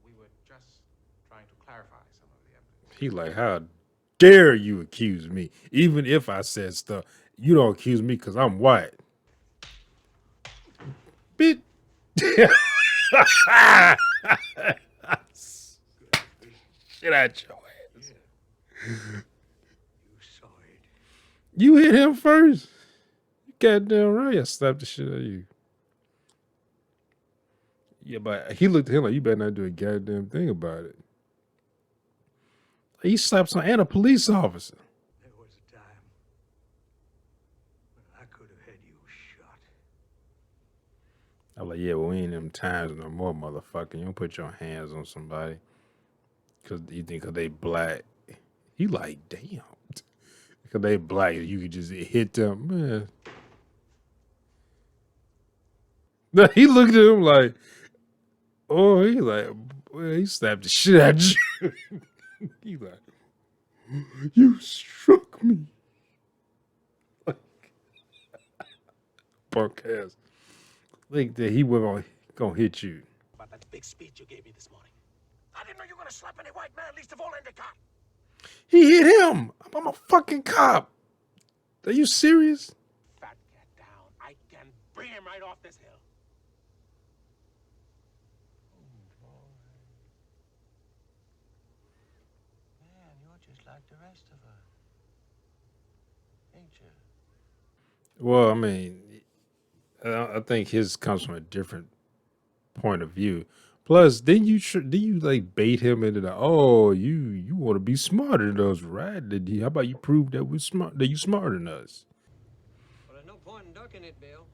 We were just trying to clarify some of the evidence. He like, how dare you accuse me? Even if I said stuff, you don't accuse me because I'm white. Bitch. Get out your ass. You saw it. You hit him first. You goddamn right. I slapped the shit out of you. Yeah, but he looked at him like, you better not do a goddamn thing about it. He slapped some and a police officer. There was a time when I could have had you shot. I'm like, yeah, well, we ain't in them times no more, motherfucker. You don't put your hands on somebody because you think because they black. He like, damn. Because they black, you could just hit them. Man. He looked at him like, oh, he like, well, he slapped the shit out of you. He like, you struck me. Like, punk ass. Think that he was gonna hit you. About that big speech you gave me this morning. I didn't know you were going to slap any white man, least of all Endicott. He hit him. I'm a fucking cop. Are you serious? Fat cat down. I can bring him right off this hill. Oh, boy. Man, you're just like the rest of us. Ain't you? Well, I mean, I think his comes from a different point of view. Plus, did you like bait him into the you want to be smarter than us, right? How about you prove that we're smart, that you smarter than us? Well, there's no point in ducking it, Bill.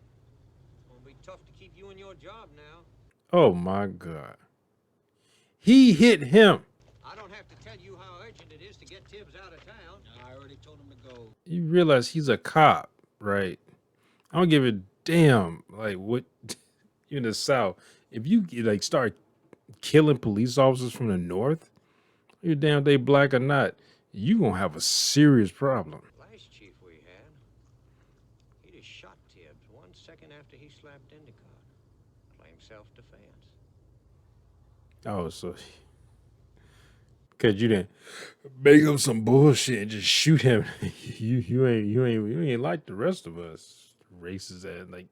It's gonna be tough to keep you in your job now. Oh my God, he hit him. I don't have to tell you how urgent it is to get Tibbs out of town. I already told him to go. You realize he's a cop, right? I don't give a damn. Like what you in the South? If you like start killing police officers from the North, you're damn they black or not, you gonna have a serious problem. Last chief we had, he just shot Tibbs 1 second after he slapped Endicott. Claimed self-defense. Oh, so because you didn't make up some bullshit and just shoot him, you ain't like the rest of us races that like.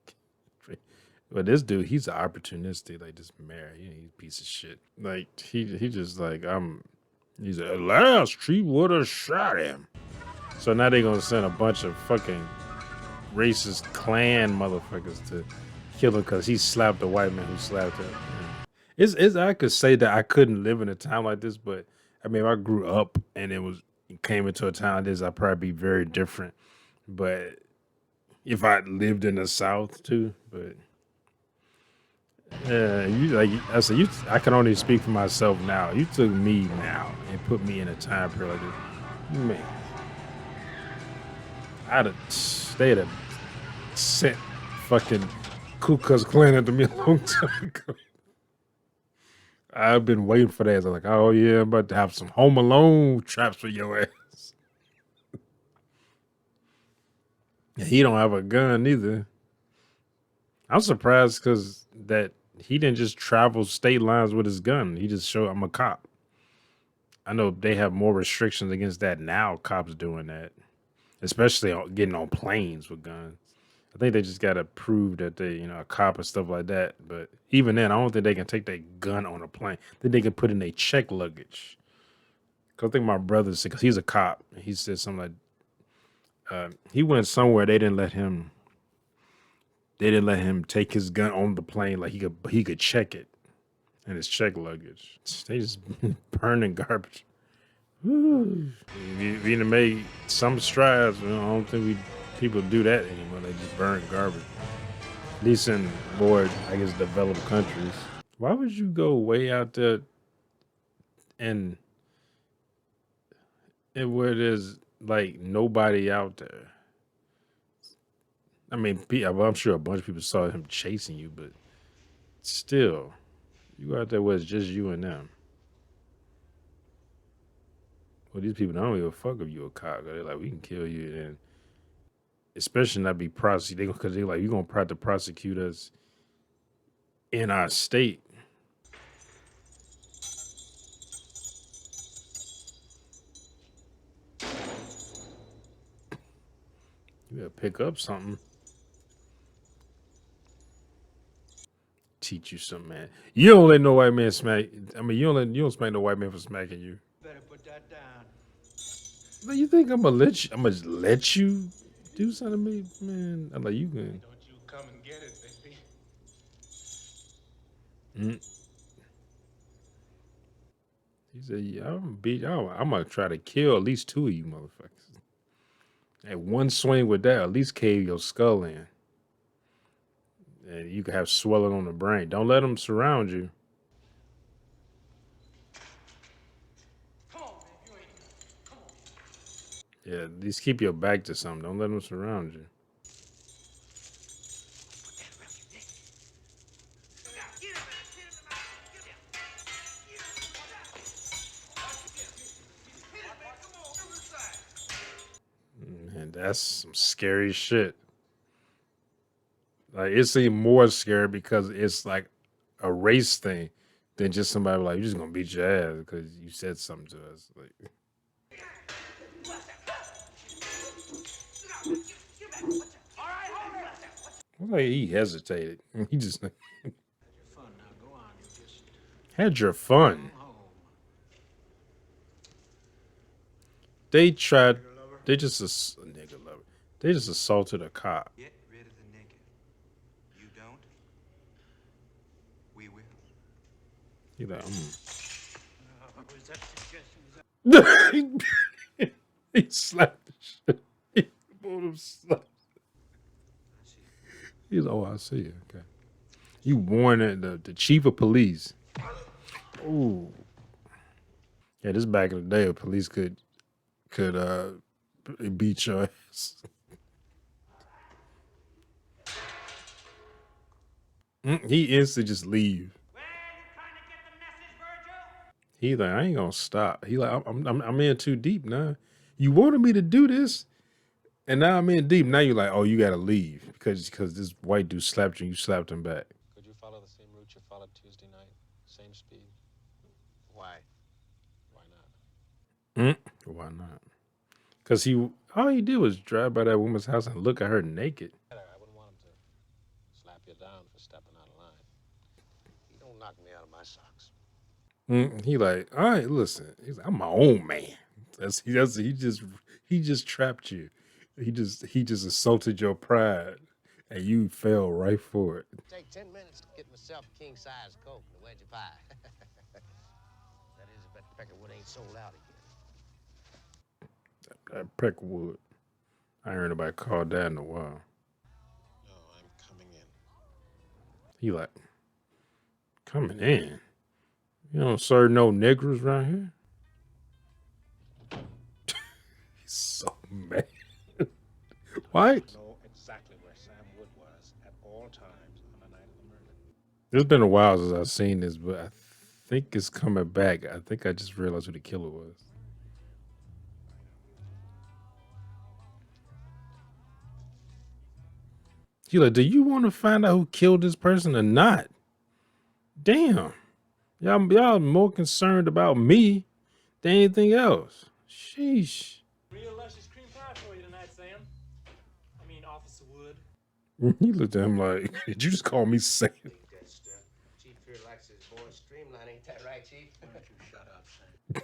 But this dude, he's opportunistic, like this mayor. He's a piece of shit. Like he just like he's a last chief would have shot him. So now they gonna send a bunch of fucking racist Klan motherfuckers to kill him because he slapped the white man who slapped him. It's I could say that I couldn't live in a time like this, but I mean if I grew up and it came into a time like this, I'd probably be very different. But if I lived in the South too, but yeah, you like I said, I can only speak for myself now. You took me now and put me in a time period like this. Man, they'd have sent fucking Ku Klux Klan after me a long time ago. I've been waiting for that. I'm like, oh yeah, I'm about to have some Home Alone traps for your ass. And he don't have a gun either. I'm surprised because that he didn't just travel state lines with his gun. He just showed I'm a cop. I know they have more restrictions against that now. Cops doing that, especially getting on planes with guns. I think they just got to prove that they, a cop and stuff like that. But even then, I don't think they can take their gun on a plane. I think they can put in their check luggage. Cause I think my brother said, cause he's a cop. He said something like, he went somewhere they didn't let him take his gun on the plane like he could check it. And his check luggage. They just burning garbage. Woo. We done made some strides. I don't think people do that anymore. They just burn garbage. At least in more, I guess, developed countries. Why would you go way out there and where there's like nobody out there? I mean, I'm sure a bunch of people saw him chasing you, but still, you out there where it's just you and them. Well, these people don't give a fuck if you a cop. They're like, we can kill you, and especially not be prosecuted because they're like, you're gonna try to prosecute us in our state. You gotta pick up something. Teach you something, man. You don't let no white man smack. I mean, you don't smack no white man for smacking you. Better put that down. But you think I'm gonna let you? I'm gonna just let you do something to me, man? I'm like, you can. Don't you come and get it, baby. He said, yeah, I'm gonna beat y'all. I'm gonna try to kill at least two of you motherfuckers. At one swing with that, at least cave your skull in. And you can have swelling on the brain. Don't let them surround you. Come on, man. You ain't. Come on. Yeah, at least keep your back to something. Don't let them surround you. And that's some scary shit. Like, it's even more scary because it's like a race thing than just somebody like, you're just gonna beat your ass because you said something to us. Like, like he hesitated. He just Fun now. Go on. You just had your fun. home. They tried. They just nigga lover. They just assaulted a cop. Get rid of the nigger. You don't, we will. He like, Was that suggestion? he slapped the shit. He pulled him slap. He's oh, I see you. Okay. You warned the chief of police. Ooh. Yeah, this back in the day, police could beat your ass. He instantly just leave. He like, I ain't gonna stop. He like, I'm in too deep now. You wanted me to do this, and now I'm in deep. Now you're like, oh, you gotta leave because this white dude slapped you. And you slapped him back. Could you follow the same route you followed Tuesday night? Same speed? Why? Why not? Why not? Because all he did was drive by that woman's house and look at her naked. I wouldn't want him to slap you down for stepping out of line. You don't knock me out of my socks. He like, all right, listen. He's like, I'm my own man. He just trapped you. He just assaulted your pride, and you fell right for it. Take 10 minutes to get myself a king-size Coke and a wedge of pie. That is, if that Peckerwood ain't sold out again. That Peckwood. I ain't heard nobody call that in a while. No, I'm coming in. He like, coming in? You don't serve no niggers around here? He's so mad. Why? I know exactly where Sam Wood was at all times on the night of the murder. It's been a while since I've seen this, but I think it's coming back. I think I just realized who the killer was. He's like, do you want to find out who killed this person or not? Damn. Y'all more concerned about me than anything else. Sheesh. Real luscious cream pie for you tonight, Sam. I mean, Officer Wood. He looked at him like, did you just call me Sam? Good stuff. Chief here likes his boys streamlined, ain't that right, Chief? Why don't you shut up, Sam?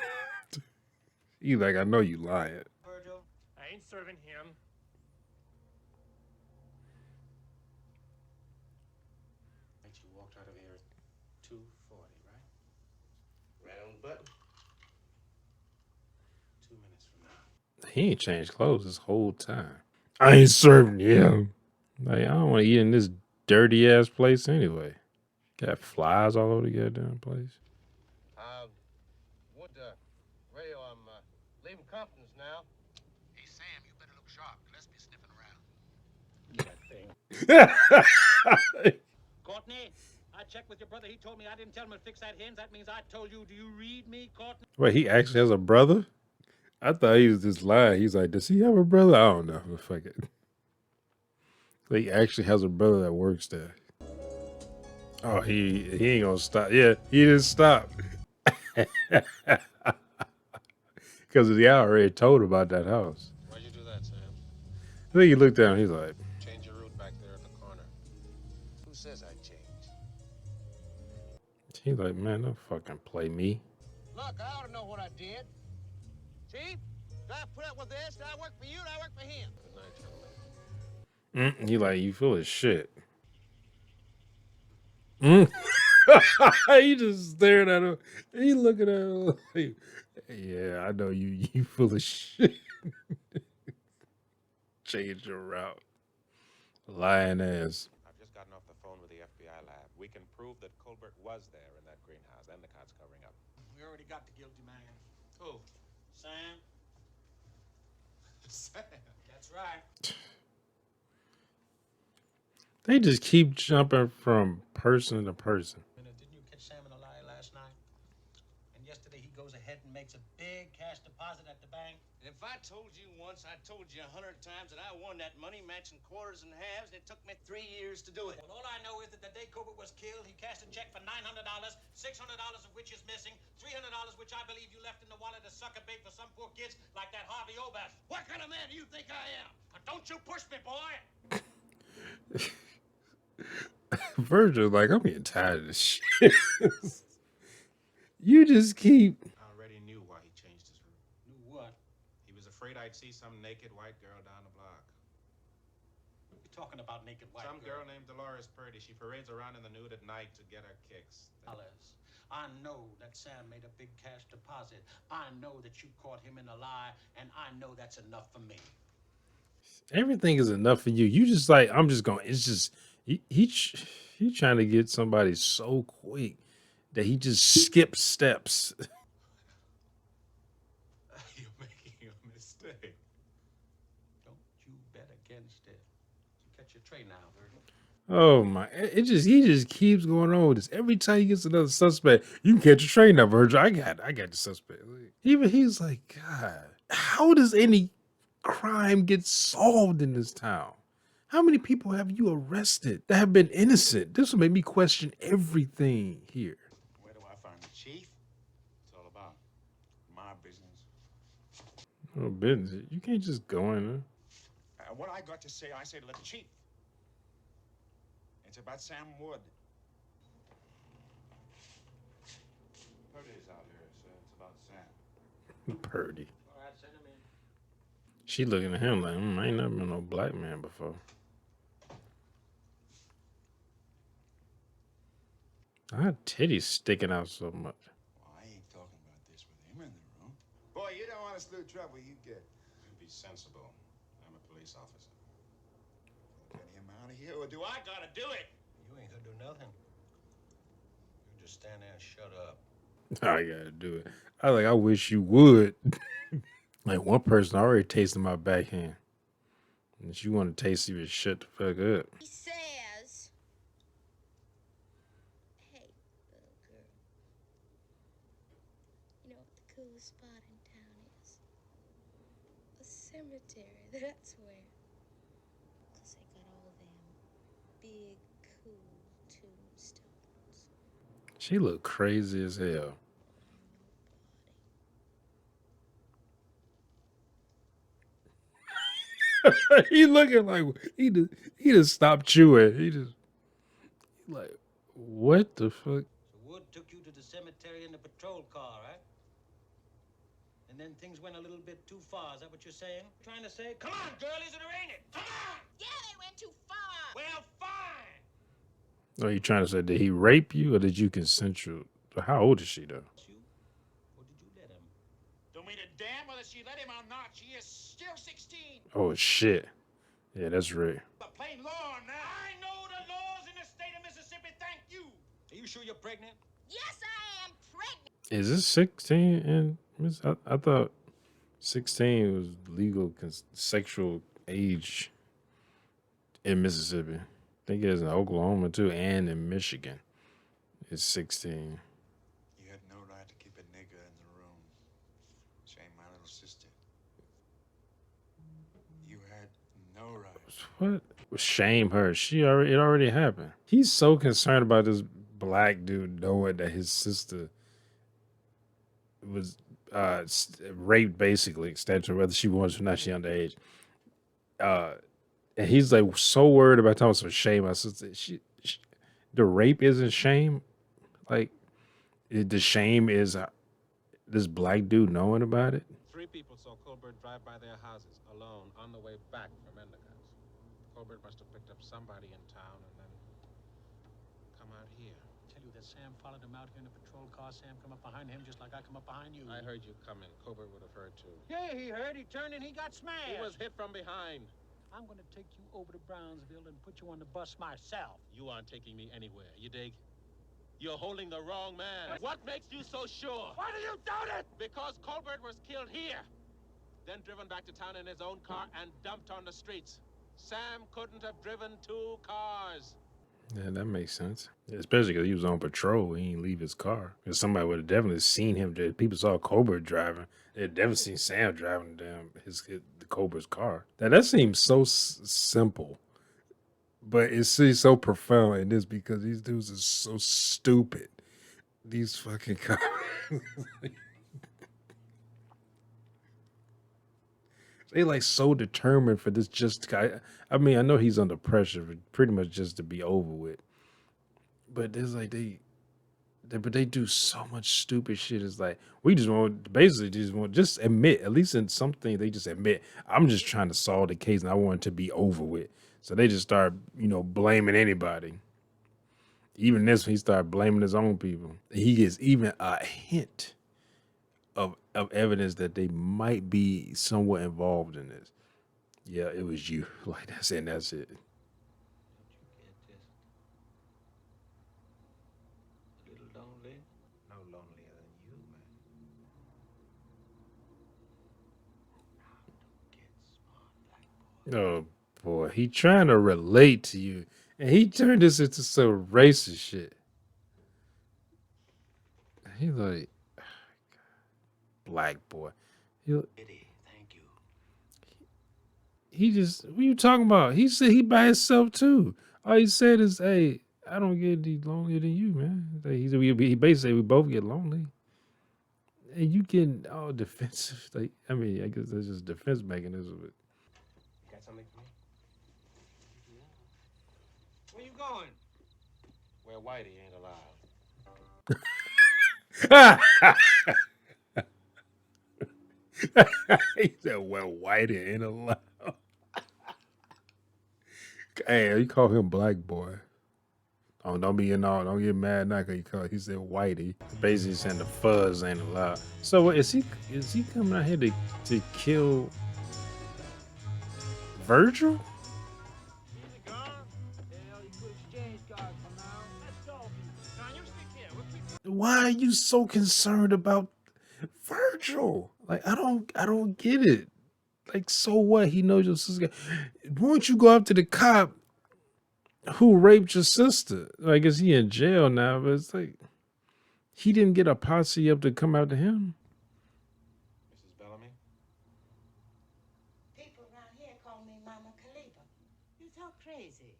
He like, I know you lying. Virgil, I ain't serving him. You walked out of here at 2:40, right? own button. 2 minutes from now. He ain't changed clothes this whole time. I ain't serving you. Like, I don't want to eat in this dirty ass place anyway. Got flies all over the goddamn place. Radio, I'm leaving Compton's now. Hey, Sam, you better look sharp. Gillespie's sniffing around. Courtney, I checked with your brother. He told me I didn't tell him to fix that hens. That means I told you. Do you read me, Courtney? Wait, he actually has a brother? I thought he was just lying. He's like, does he have a brother? I don't know. But fuck it. But he actually has a brother that works there. Oh, he ain't gonna stop. Yeah, he didn't stop. Because the guy already told about that house. Why'd you do that, Sam? I think he looked down. He's like, Change your route back there at the corner. Who says I changed? he's like, man, don't fucking play me. Look, I ought to know what I did. Chief, do I put up with this? Do I work for you? Do I work for him? Good night, gentlemen. He like, you full of shit. He just staring at him. He looking at him like, yeah, I know you full of shit. Change your route. Lying ass. I've just gotten off the phone with the FBI lab. We can prove that Colbert was there in that greenhouse, and the car's covering up. We already got the guilty man. Who? Sam? Sam. That's right. They just keep jumping from person to person. Didn't you catch Sam in a lie last night? And yesterday he goes ahead and makes a big cash deposit at the bank. If I told you once, I told you 100 times that I won that money matching quarters and halves, and it took me 3 years to do it. Well, all I know is that the day Colbert was killed, he cashed a check for $900, $600 of which is missing, $300 which I believe you left in the wallet as sucker bait for some poor kids like that Harvey Oates. What kind of man do you think I am? Don't you push me, boy! Virgil's like, I'm getting tired of this shit. You just keep. I already knew why he changed his route. Knew what? He was afraid I'd see some naked white girl down the block. What are you talking about, naked white Some girl named Dolores Purdy. She parades around in the nude at night to get her kicks. Alice, I know that Sam made a big cash deposit. I know that you caught him in a lie, and I know that's enough for me. Everything is enough for you. You just like, I'm just going. It's just he trying to get somebody so quick that he just skips steps. You're making a mistake. Don't you bet against it. You catch your tray now, Virgil. Oh my! He just keeps going on with this. Every time he gets another suspect, you can catch a train now, Virgil. I got the suspect. Even he's like, God, how does any crime get solved in this town? How many people have you arrested that have been innocent? This will make me question everything here. Where do I find the chief? It's all about my business. Oh, business. You can't just go in there. What I got to say, I say to the chief. It's about Sam Wood. Purdy's out here, so it's about Sam. Purdy. All right, send him in. She looking at him like, I ain't never been no black man before. Her titties sticking out so much. Well, I ain't talking about this with him in the room. Boy, you don't want to slew trouble, you get. You be sensible. I'm a police officer. Get him out of here, or do I gotta do it? You ain't gonna do nothing. You just stand there and shut up. I gotta do it. I wish you would. Like one person already tasted my backhand. And if you want to taste it, shut the fuck up. He says, hey, little girl, you know what the coolest spot in town is? A cemetery, that's where. 'Cause they got all them big, cool tombstones. She look crazy as hell. He looking like he just stopped chewing. He like, what the fuck? So Wood took you to the cemetery in the patrol car, right? And then things went a little bit too far. Is that what you're saying? Trying to say, come on, girlies, and arraign it. Come on! Yeah, they went too far. Well, fine. Are you trying to say, did he rape you or did you consent you? How old is she though? mean, damn whether she let him or not, she is still 16. Oh shit. Yeah, that's right. The plain law now. I know the laws in the state of Mississippi. Thank you. Are you sure you're pregnant? Yes, I am pregnant. Is this 16 and I thought 16 was legal sexual age in Mississippi. I think it is in Oklahoma too, and in Michigan. It's 16. You had no right to keep a nigger in the room. Shame my little sister. You had no right. What? Shame her. It already happened. He's so concerned about this black dude knowing that his sister was raped, basically, extension, whether she was or not, she underage. And he's like so worried about talking some shame. My sister, the rape isn't shame. Like, the shame is this black dude knowing about it. 3 people saw Colbert drive by their houses alone on the way back from Endicott's. Colbert must have picked up somebody in town and then come out here. Tell you that Sam followed him out here in a patrol car. Sam come up behind him just like I come up behind you. I heard you coming. Colbert would have heard too. Yeah, he heard. He turned and he got smashed. He was hit from behind. I'm going to take you over to Brownsville and put you on the bus myself. You aren't taking me anywhere, you dig? You're holding the wrong man. What makes you so sure? Why do you doubt it? Because Colbert was killed here, then driven back to town in his own car and dumped on the streets. Sam couldn't have driven 2 cars. Yeah, that makes sense. Especially because he was on patrol. He didn't leave his car. Because somebody would have definitely seen him. People saw Colbert driving. They'd definitely seen Sam driving down the Colbert's car. Now, that seems so simple. But it seems so profound in this because these dudes are so stupid. These fucking cops. They like so determined for this just guy. I mean, I know he's under pressure pretty much just to be over with. But there's like but they do so much stupid shit. It's like we just want just admit, at least in something they just admit, I'm just trying to solve the case and I want it to be over with. So they just start, blaming anybody. Even this, he started blaming his own people. He gets even a hint of evidence that they might be somewhat involved in this. Yeah, it was you. Like, that's it. That's it. Don't you get just a little lonely? No lonelier than you, man. Now, don't get smart, black boy. Oh, boy. He trying to relate to you. And he turned this into some racist shit. He like, black boy. Thank you. He just, what you talking about? He said he by himself too. All he said is, hey, I don't get any lonelier than you, man. He basically said we both get lonely. And you getting all defensive. Like, I mean, I guess that's just defense mechanism. You got something for me? Where you going? Where Whitey ain't allowed. He said, well, Whitey ain't allowed. Hey, you call him black boy. Oh, don't get mad now because he said Whitey. Basically saying the fuzz ain't allowed. So is he coming out here to kill Virgil? Why are you so concerned about Virgil? Like, I don't get it. Like, so what? He knows your sister. Won't you go up to the cop who raped your sister? I guess he in jail now, but it's like he didn't get a posse up to come after him. Mrs. Bellamy? People around here call me Mama Khalifa. You talk crazy.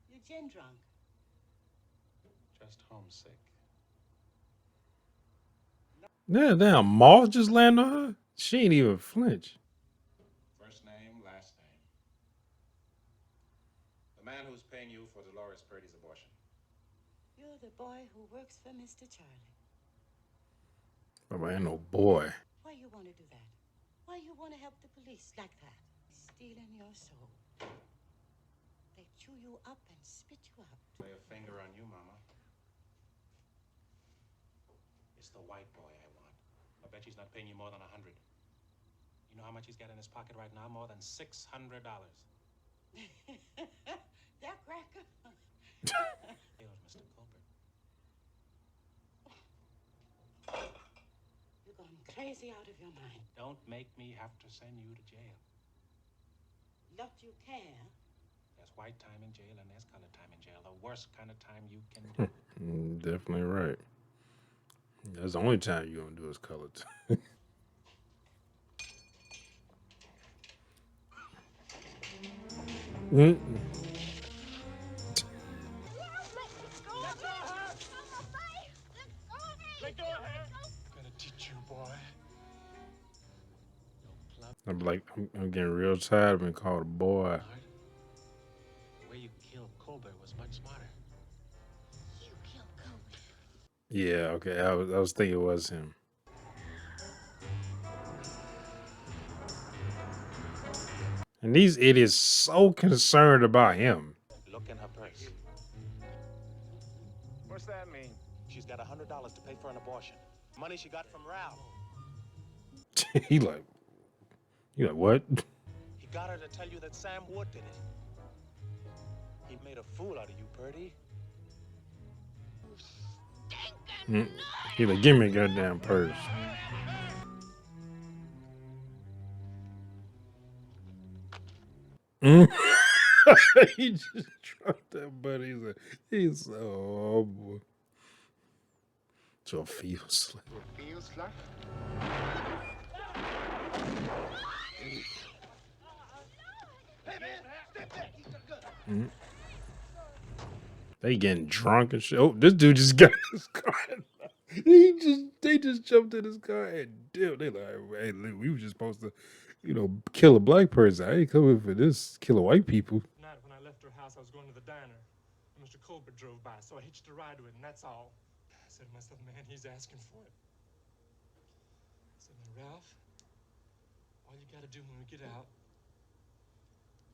You gin drunk. Just homesick. Yeah, damn, moth just landed on her. She ain't even flinch. First name, last name. The man who's paying you for Dolores Purdy's abortion. You're the boy who works for Mr. Charlie. But I ain't no boy. Why you want to do that? Why you want to help the police like that? Stealing your soul. They chew you up and spit you out. Lay a finger on you, Mama. It's the white boy I want. I bet he's not paying you more than $100. You know how much he's got in his pocket right now? More than $600. That cracker. Mr. Colbert. You're going crazy out of your mind. Don't make me have to send you to jail. Don't you care? There's white time in jail and there's color time in jail. The worst kind of time you can do. Definitely right. That's the only time you're gonna do is color time. I'm like, I'm getting real tired of being called a boy. The way you killed Colbert was much smarter. You killed Colbert. Yeah, okay. I was thinking it was him. And these idiots so concerned about him. Look in her purse. What's that mean? She's got $100 to pay for an abortion. Money she got from Ralph. he like what? He got her to tell you that Sam Wood did it. He made a fool out of you, Purdy. He like, give me a goddamn purse. He just dropped that buddy. He's so horrible. So it feels like. It feels like? Hey, man, step back. He's got a gun. They getting drunk and shit. Oh, this dude just got his car. They just jumped in his car and dipped. They like, hey, we were just supposed to, kill a black person. I ain't coming for this. Killing white people. Night when I left her house, I was going to the diner. And Mr. Colbert drove by, so I hitched a ride to it, and that's all. I said to myself, man, he's asking for it. I said, now, Ralph, all you gotta do when we get out,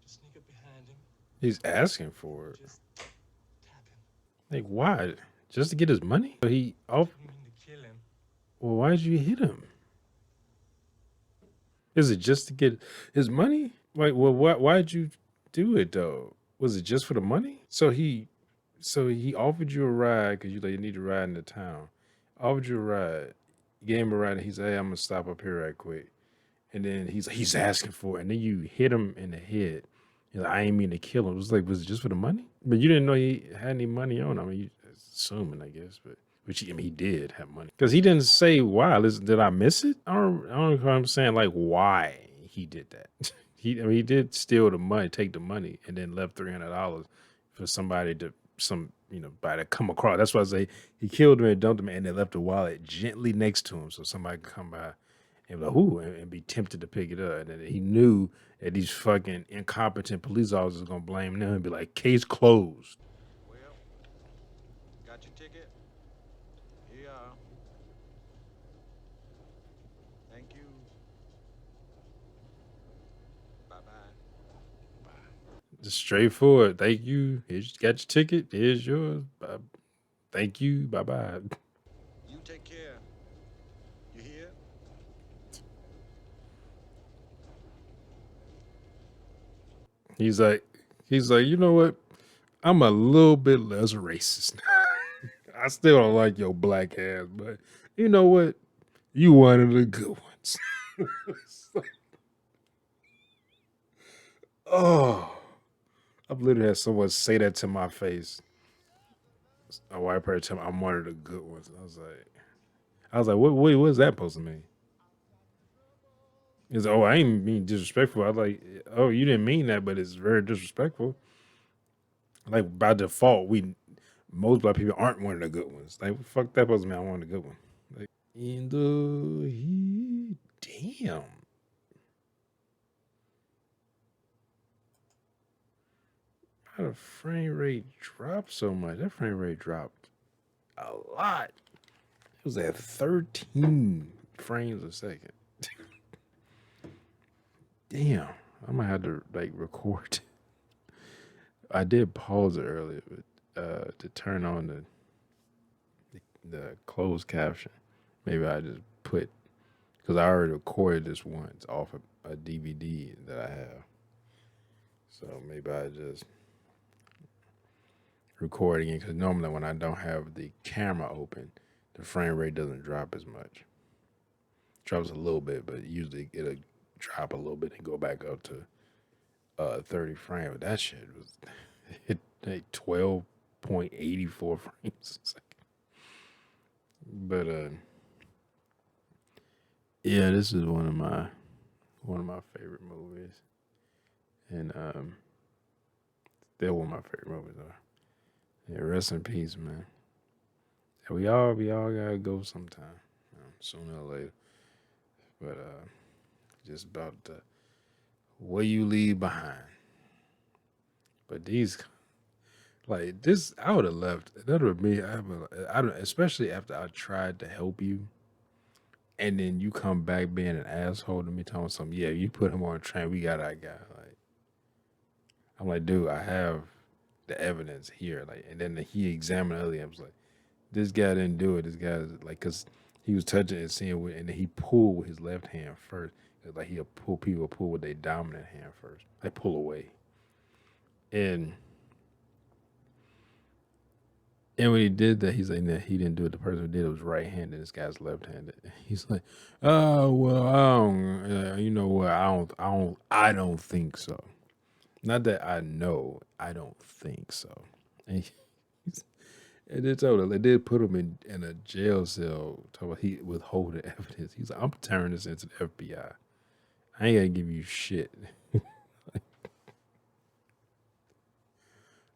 just sneak up behind him. He's asking for it. Just tap him. Like, why? Just to get his money? So he off. I mean to kill him. Well, why'd you hit him? Is it just to get his money? Like, well, why'd you do it though? Was it just for the money? So he offered you a ride because you need to ride into town. Offered you a ride. You gave him a ride and he said, hey, I'm gonna stop up here right quick. And then he's asking for it. And then you hit him in the head. He's like, I ain't mean to kill him. It was like, was it just for the money? But you didn't know he had any money on him. I mean, you assuming, I guess, but he did have money. Because he didn't say why. Listen, did I miss it? I don't know what I'm saying, like why he did that. He did steal the money, take the money, and then left $300 for somebody to come across. That's why I say he killed him and dumped him, and they left the wallet gently next to him so somebody could come by and be like, ooh, and be tempted to pick it up. And then he knew that these fucking incompetent police officers gonna blame them and be like, case closed. Well, got your ticket? Here you are. Thank you. Bye-bye. Just straightforward. Thank you. Here's got your ticket. Here's yours. Bye. Thank you. Bye-bye. You take care. You hear? He's like, you know what? I'm a little bit less racist. I still don't like your black ass, but you know what? You one of the good ones. Oh, I've literally had someone say that to my face. A white person tell me I'm one of the good ones. I was like, what is that supposed to mean? He's like, oh, I ain't being disrespectful. I was like, oh, you didn't mean that, but it's very disrespectful. Like by default, most black people aren't one of the good ones. Like, fuck that supposed to mean I'm one of the good ones. Like, in the heat, damn. How the frame rate dropped so much? That frame rate dropped a lot. It was at 13 frames a second. Damn, I might have to record. I did pause it earlier, but to turn on the closed caption, maybe I just put because I already recorded this once off a DVD that I have. So maybe I just record again, because normally when I don't have the camera open, the frame rate doesn't drop as much. It drops a little bit, but usually it'll drop a little bit and go back up to 30 frames. But that shit was hit like 12.84 frames a second. But yeah, this is one of my favorite movies, and they're one of my favorite movies though. Yeah, rest in peace, man. And we all gotta go sometime, sooner or later. But just about what you leave behind. But these, like this, I would have left. That would be me. I don't, especially after I tried to help you, and then you come back being an asshole to me, telling something. Yeah, you put him on a train. We got that guy. Like, I'm like, dude, I have the evidence here. Like, and then he examined earlier. I was like, this guy didn't do it. This guy's like, cause he was touching and seeing with, and then he pulled with his left hand first. Like he'll pull, people pull with their dominant hand first. They pull away. And when he did that, he's like, nah, he didn't do it. The person who did it was right-handed. This guy's left-handed. He's like, oh well, I don't. You know what? I don't think so. Not that I know. I don't think so. And they told him, they did put him in a jail cell. Talking about he withholding evidence. He's like, I'm turning this into the FBI. I ain't gotta give you shit.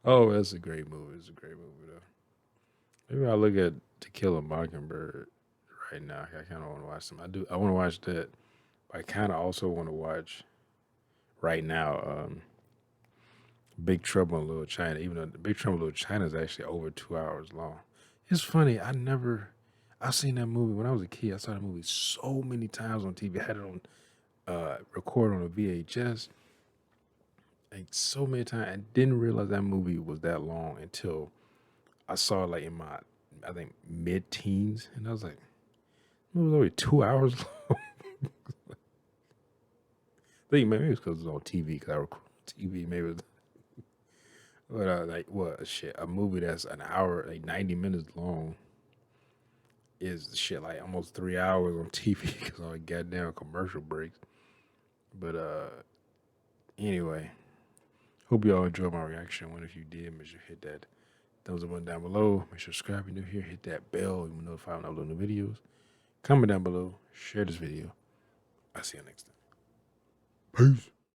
Oh, that's a great movie. It's a great movie though. Maybe I'll look at To Kill a Mockingbird right now. I kind of want to watch them. I want to watch that. I kind of also want to watch right now Big Trouble in Little China. Even though Big Trouble in Little China is actually over 2 hours long. It's funny. I seen that movie when I was a kid. I saw that movie so many times on TV. I had it on record on a VHS. Like so many times. I didn't realize that movie was that long until I saw it like in my, I think, mid-teens. And I was like, it was only 2 hours long. I think maybe it was because it was on TV, because I record on TV. Maybe it was, but like, what, shit, a movie that's an hour, like 90 minutes long is shit like almost 3 hours on TV because all the goddamn commercial breaks. But anyway, hope y'all enjoyed my reaction. If you did, make sure you hit that thumbs up button down below. Make sure to subscribe if you're new here. Hit that bell. You'll be notified when I upload new videos. Comment down below. Share this video. I'll see you next time. Peace.